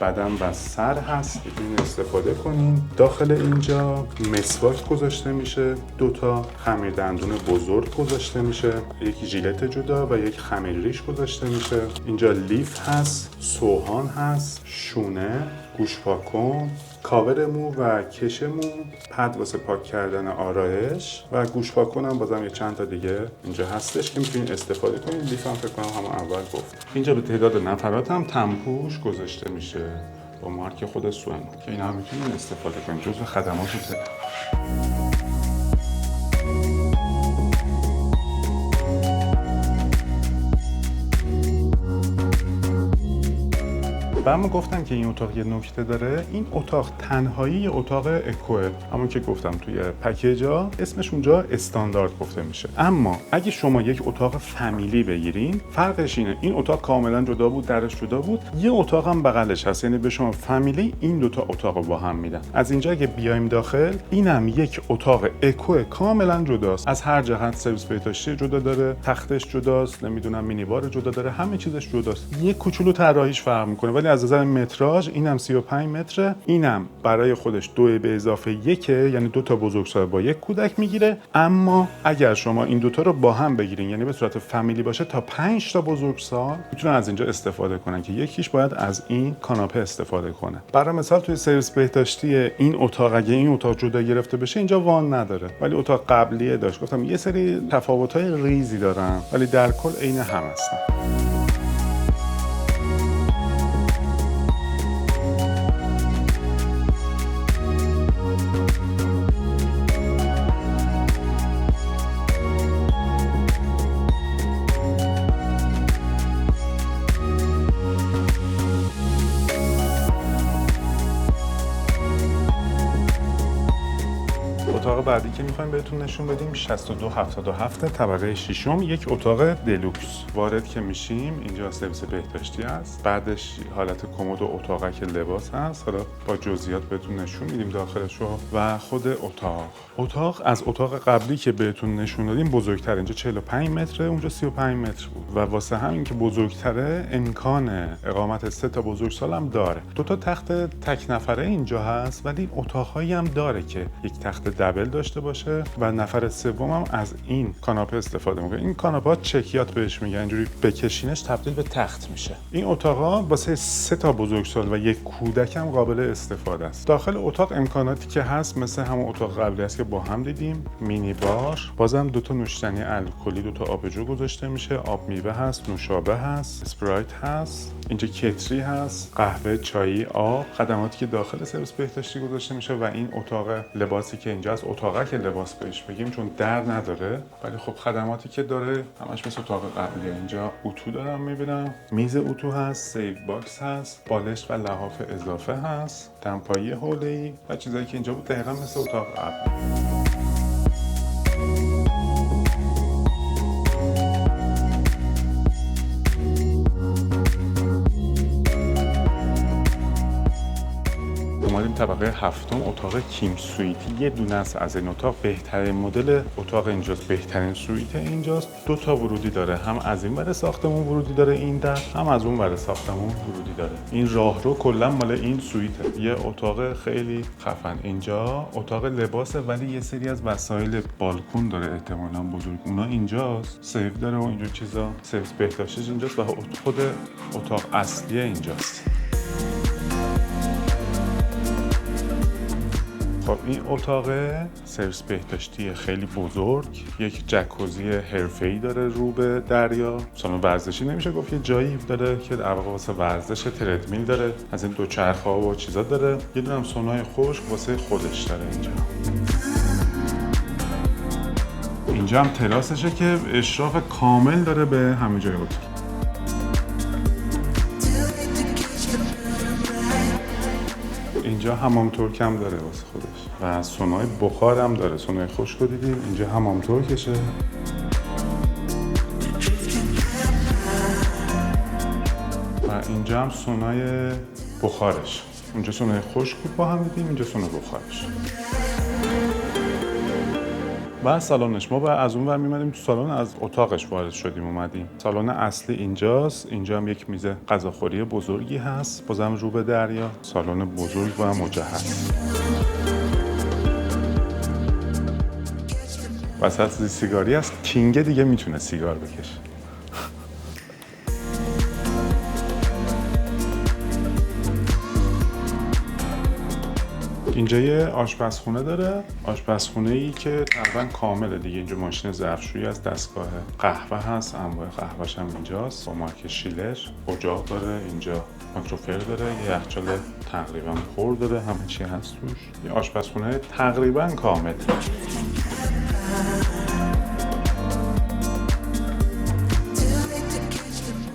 بدن و سر هست، میتونید استفاده کنین. داخل اینجا مسواک گذاشته میشه، 2 تا خمیر دندون بزرگ گذاشته میشه، یک ژیلت جدا و یک خمیر ریش گذاشته میشه. اینجا لیف هست، سوهان هست، شونه، گوشپاکن، کاور مو و کش مو، پد واسه پاک کردن آرایش و گوش پاک کنم بازم یه چند تا دیگه اینجا هستش که میتونید استفاده کنید. لیف هم فکر کنم همون اول گفتم. اینجا به تعداد نفرات هم تنپوش گذاشته میشه با مارک خود سوئنو که اینا هم میتونید استفاده کنید، جزو خدمات هتل. و اما گفتم که این اتاق یه نکته داره. این اتاق تنهایی یه اتاق اکوه، همون که گفتم توی پکیجا اسمش اونجا استاندارد گفته میشه. اما اگه شما یک اتاق فامیلی بگیرین فرقش اینه، این اتاق کاملا جدا بود، درش جدا بود، یه اتاق هم بغلش هست، یعنی به شما فامیلی این دوتا اتاق رو با هم میدن. از اینجا اگه بیایم داخل، اینم یک اتاق اکوه کاملا جداست، از هر جهت سرویس بهداشتی جدا داره، تختش جداست، نمیدونم مینی بار جدا داره، همه چیزش جداست. یه کوچولو طراحیش فرق میکنه، ولی از نظر متراژ اینم 35 متره، اینم برای خودش 2 به اضافه 1، یعنی 2 تا بزرگسال با یک کودک میگیره. اما اگر شما این دوتا رو با هم بگیرین، یعنی به صورت فامیلی باشه، تا 5 تا بزرگسال میتونن از اینجا استفاده کنن که یکیش باید از این کاناپه استفاده کنه. برای مثال توی سرویس بهداشتی این اتاق، اگه این اتاق جدا گرفته بشه اینجا وان نداره، ولی اتاق قبلیه داشت. گفتم یه سری تفاوت‌های ریزی دارن ولی در کل عین هم هستن. اتاق بعدی که میخوایم بهتون نشون بدیم 6277 طبقه 6م، یک اتاق دلوکس. وارد که میشیم اینجا سرویس بهداشتی هست، بعدش حالت کمد و اتاقک لباس هست. حالا با جزئیات بهتون نشون میدیم داخلشو. و خود اتاق از اتاق قبلی که بهتون نشون دادیم بزرگتر، اینجا 45 متره، اونجا 35 متر بود و واسه همین که بزرگتره امکان اقامت 3 تا بزرگسال هم داره. 2 تا تخت تک نفره اینجا هست، ولی اتاقهایی هم داره که یک تخت دبل داشته باشه و نفر سوم هم از این کاناپه استفاده میکنه. این کاناپه چکیات بهش میگن، اینجوری بکشینش تبدیل به تخت میشه. این اتاقا واسه 3 تا بزرگسال و یک کودک هم قابل استفاده است. داخل اتاق امکاناتی که هست مثل همون اتاق قبلی است که با هم دیدیم، مینی بار، بازم 2 تا نوشیدنی الکلی، 2 تا آبجو گذاشته میشه، آب میوه هست، نوشابه هست، اسپرایت هست، اینجا کتری هست، قهوه، چای، آب، خدماتی که داخل سرویس بهداشتی گذاشته میشه. و این اتاق لباسی که اینجاست، اتاقک لباس بهش بگیم چون در نداره، ولی خب خدماتی که داره همش مثل اتاق قبلیه. اینجا اتو دارم میبینم، میز اتو هست، سیو باکس هست، بالشت و لحاف اضافه هست، دمپایی حوله‌ای و چیزایی که اینجا بود دقیقاً مثل اتاق قبلی. اومدیم طبقه 7م، اتاق کینگ سویت. یه دونه است از این اتاق، بهترین مدل اتاق اینجاست، بهترین سویت اینجاست. 2 تا ورودی داره، هم از این ور ساختمون ورودی داره این در، هم از اون ور ساختمون ورودی داره. این راهرو کلا مال این سویته. یه اتاق خیلی خفن. اینجا اتاق لباسه ولی یه سری از وسایل بالکن داره احتمالاً بزرگ، اونا اینجاست، سیف داره و اینجور چیزا. سرویس بهداشتیش اینجاست و خود اتاق اصلی اینجاست. خب این اتاق سرویس بهداشتی خیلی بزرگ، یک جکوزی حرفه‌ای داره رو به دریا. سالن ورزشی نمیشه گفت، یه جایی داره که در واقع واسه ورزش، تردمیل داره، از این دوچرخه‌ها و چیزا داره. یه دونه هم سونای خشک واسه خودش داره اینجا. اینجا هم تراسشه که اشراف کامل داره به همه جای اتاق. اینجا حمام ترک هم داره واسه خودش و سونای بخار هم داره. سونای خشک رو دیدیم، اینجا حمام ترکشه. و اینجا هم سونای بخارش. اینجا سونای خشک بود با هم دیدیم، اینجا سونای بخارش. و سالنش، ما از اون ور میمدیم تو سالن، از اتاقش وارد شدیم اومدیم. سالن اصلی اینجاست. اینجا هم یک میز غذاخوری بزرگی هست، بازم رو به دریا. سالن بزرگ و مجهز. وسط سیگاری هست، کینگ دیگه میتونه سیگار بکشه. اینجا یه آشپزخونه داره، آشپزخونه‌ای که تقریبا کامله دیگه. اینجا ماشین ظرفشویی از دستگاه قهوه هست، انواع قهوه‌ش هم اینجاست با مارک شیلر. اجاق داره اینجا، مایکروفر داره، یه یخچال تقریبا پر داره، همه چی هست توش. یه آشپزخونه تقریبا کامل.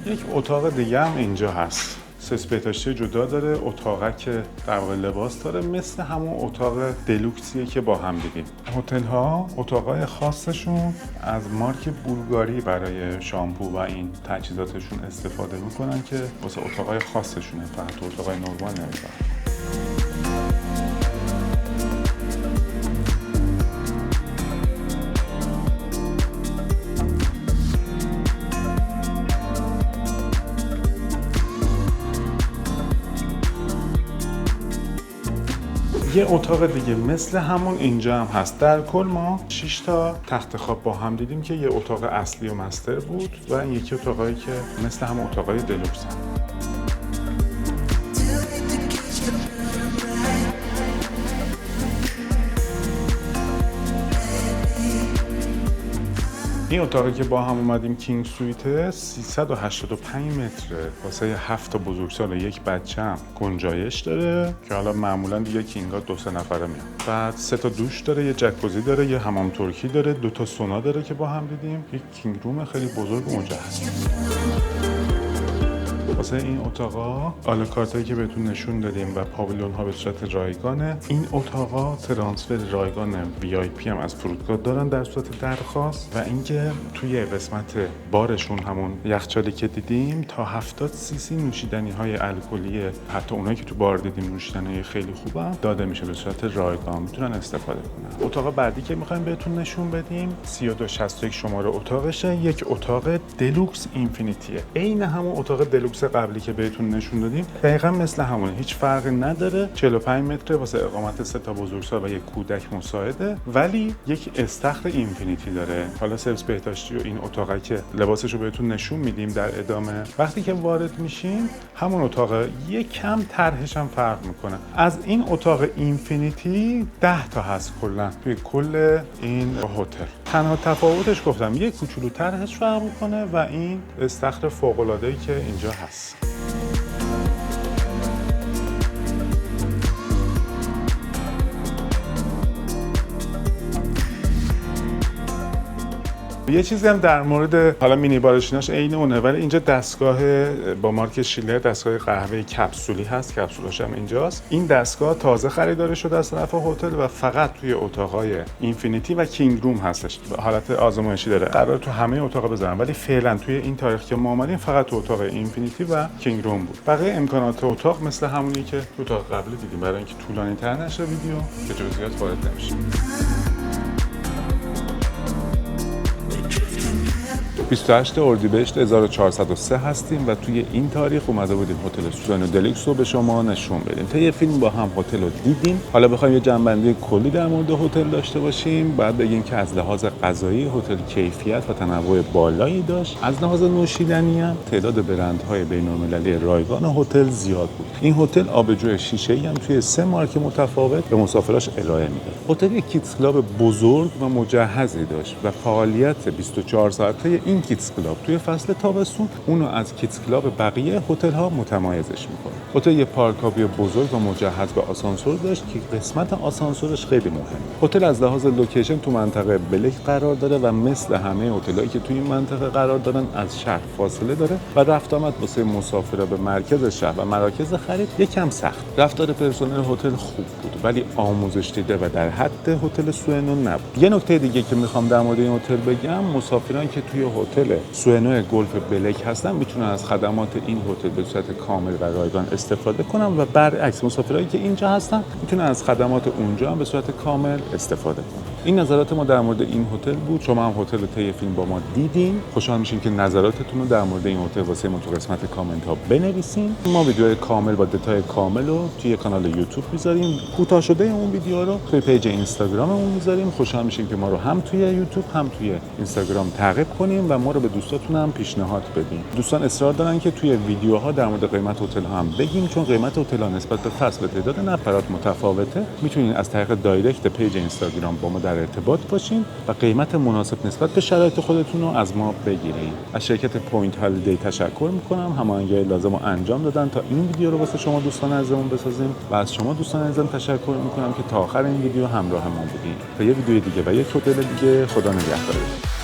یک اتاق دیگه هم اینجا هست، 3 بهداشتی جدا داره، اتاقک که در واقع لباس داره، مثل همون اتاق دلوکسیه که با هم دیدیم. هتل ها اتاقای خاصشون از مارک بولگاری برای شامپو و این تجهیزاتشون استفاده میکنن که واسه اتاقای خاصشونه، فقط اتاقای نرمال نمیذارن. یه اتاق دیگه مثل همون اینجا هم هست. در کل ما 6 تا تخت خواب با هم دیدیم که یه اتاق اصلی و مستر بود و این یکی اتاقایی که مثل همون اتاقای دلوکس هم. این اتاقی که با هم اومدیم کینگ سویته 385 متره، واسه 7 تا بزرگسال و یک بچه هم گنجایش داره که حالا معمولا دیگه کینگا 2-3 نفره میان. بعد 3 تا دوش داره، یه جکوزی داره، یه حمام ترکی داره، 2 تا سونا داره که با هم دیدیم. یک کینگ روم خیلی بزرگ و مجهز. واسه این اتاقا آلاکارتایی که بهتون نشون دادیم و پاویلون ها به صورت رایگانه. این اتاقا ترانسفر رایگان VIP هم از فرودگاه دارن در صورت درخواست و اینکه توی قسمت بارشون همون یخچالی که دیدیم تا 70 cc نوشیدنی های الکلی، حتی اونایی که تو بار دیدیم نوشیدنی خیلی خوبه داده میشه به صورت رایگان، میتونن استفاده کنن. اتاق بعدی که میخوایم بهتون نشون بدیم 3261 شماره اتاقشه، یک اتاق دلوکس اینفینیتیه، عین همون اتاق دلوکس قبلی که بهتون نشون دادیم، دقیقاً مثل همونه، هیچ فرقی نداره. 45 متر واسه اقامت 3 تا بزرگسال و یک کودک مساعده، ولی یک استخر اینفینیتی داره. حالا سرویس بهداشتی و این اتاقی که لباسش رو بهتون نشون میدیم در ادامه. وقتی که وارد میشین همون اتاق یک کم طرحش هم فرق میکنه. از این اتاق اینفینیتی 10 تا هست کلا توی کل این هتل. تنها تفاوتش گفتم یک کوچولو طرحش فرق میکنه و این استخر فوق العاده ای که اینجا هست. یه چیزی هم در مورد حالا مینی بارشیناش عین اونه، ولی اینجا دستگاه با مارک شیلر، دستگاه قهوه کپسولی هست، کپسولاش هم اینجاست. این دستگاه تازه خریداری شده از طرف هتل و فقط توی اتاقای اینفینیتی و کینگ روم هستش. حالت آزمایشی داره، قرار تو همه اتاقا بذارن، ولی فعلا توی این تاریخ که ما اومدیم فقط تو اتاق اینفینیتی و کینگ روم بود. بقیه امکانات اتاق مثل همونی که تو اتاق قبلی دیدیم، برای اینکه طولانی‌تر نشه ویدیو به جزئیات وارد نمیشیم. 28 اردیبهشت 1403 هستیم و توی این تاریخ اومده بودیم هتل سوئنو دلوکس رو به شما نشون بدیم. تا یه فیلم با هم هتل رو دیدیم. حالا بخوایم یه جنبندی کلی در مورد هتل داشته باشیم، بعد بگیم که از لحاظ غذایی هتل کیفیت و تنوع بالایی داشت. از لحاظ نوشیدنی هم تعداد برندهای بین‌المللی رایگان هتل زیاد بود. این هتل آبجو شیشه‌ای هم توی 3 مارک متفاوت به مسافراش ارائه میداد. هتل یک کیدز کلاب بزرگ و مجهزی داشت و فعالیت 24 ساعته این کیدز کلاب توی فصل تابستون اونو از کیدز کلاب بقیه هتل ها متمایزش میکنه. هتل یه پارکابی بزرگ و مجهز به آسانسور داشت که قسمت آسانسورش خیلی مهمه. هتل از لحاظ لوکیشن تو منطقه بلک قرار داره و مثل همه هتلایی که توی این منطقه قرار دارن از شهر فاصله داره و رفت آمد واسه مسافرا به مرکز شهر و مراکز خرید یکم سخت. رفتار پرسنل هتل خوب بود ولی آموزش دیده و در حد هتل سوئنو نبود. یه نکته دیگه که میخوام در مورد این هتل بگم، مسافرانی که توی هتل سوئنو گلف بلک هستن میتونن از خدمات این هتل به صورت کامل و رایگان استفاده کنن و برعکس مسافرایی که اینجا هستن میتونن از خدمات اونجا هم به صورت کامل استفاده کنن. این نظرات ما در مورد این هتل بود. شما هم هتل رو طی فیلم با ما دیدین. خوشحال میشیم که نظراتتون رو در مورد این هتل واسه ما تو قسمت کامنت ها بنویسین. ما ویدیو کامل با دیتای کامل رو توی کانال یوتیوب میذاریم. کوتاه شده اون ویدیو رو توی پیج اینستاگراممون میذاریم. خوشحال میشیم که ما رو هم توی یوتیوب هم توی اینستاگرام تعقیب کنیم و ما رو به دوستاتون هم پیشنهاد بدین. دوستان اصرار دارن که توی ویدیوها در مورد قیمت هتل هم بگیم، چون قیمت هتل ها نسبت به فصل تعداد نفرات متفاوته. میتونین از طریق دایرکت پیج اینستاگرام با ما در ارتباط باشین و قیمت مناسب نسبت به شرایط خودتون رو از ما بگیرید. از شرکت پوینت هالیدی تشکر میکنم. هماهنگی لازم رو انجام دادن تا این ویدیو رو واسه شما دوستان عزیزمون بسازیم و از شما دوستان عزیزم تشکر میکنم که تا آخر این ویدیو همراه ما بودین. تا یه ویدیو دیگه و یک هتل دیگه، خدا نگهدار.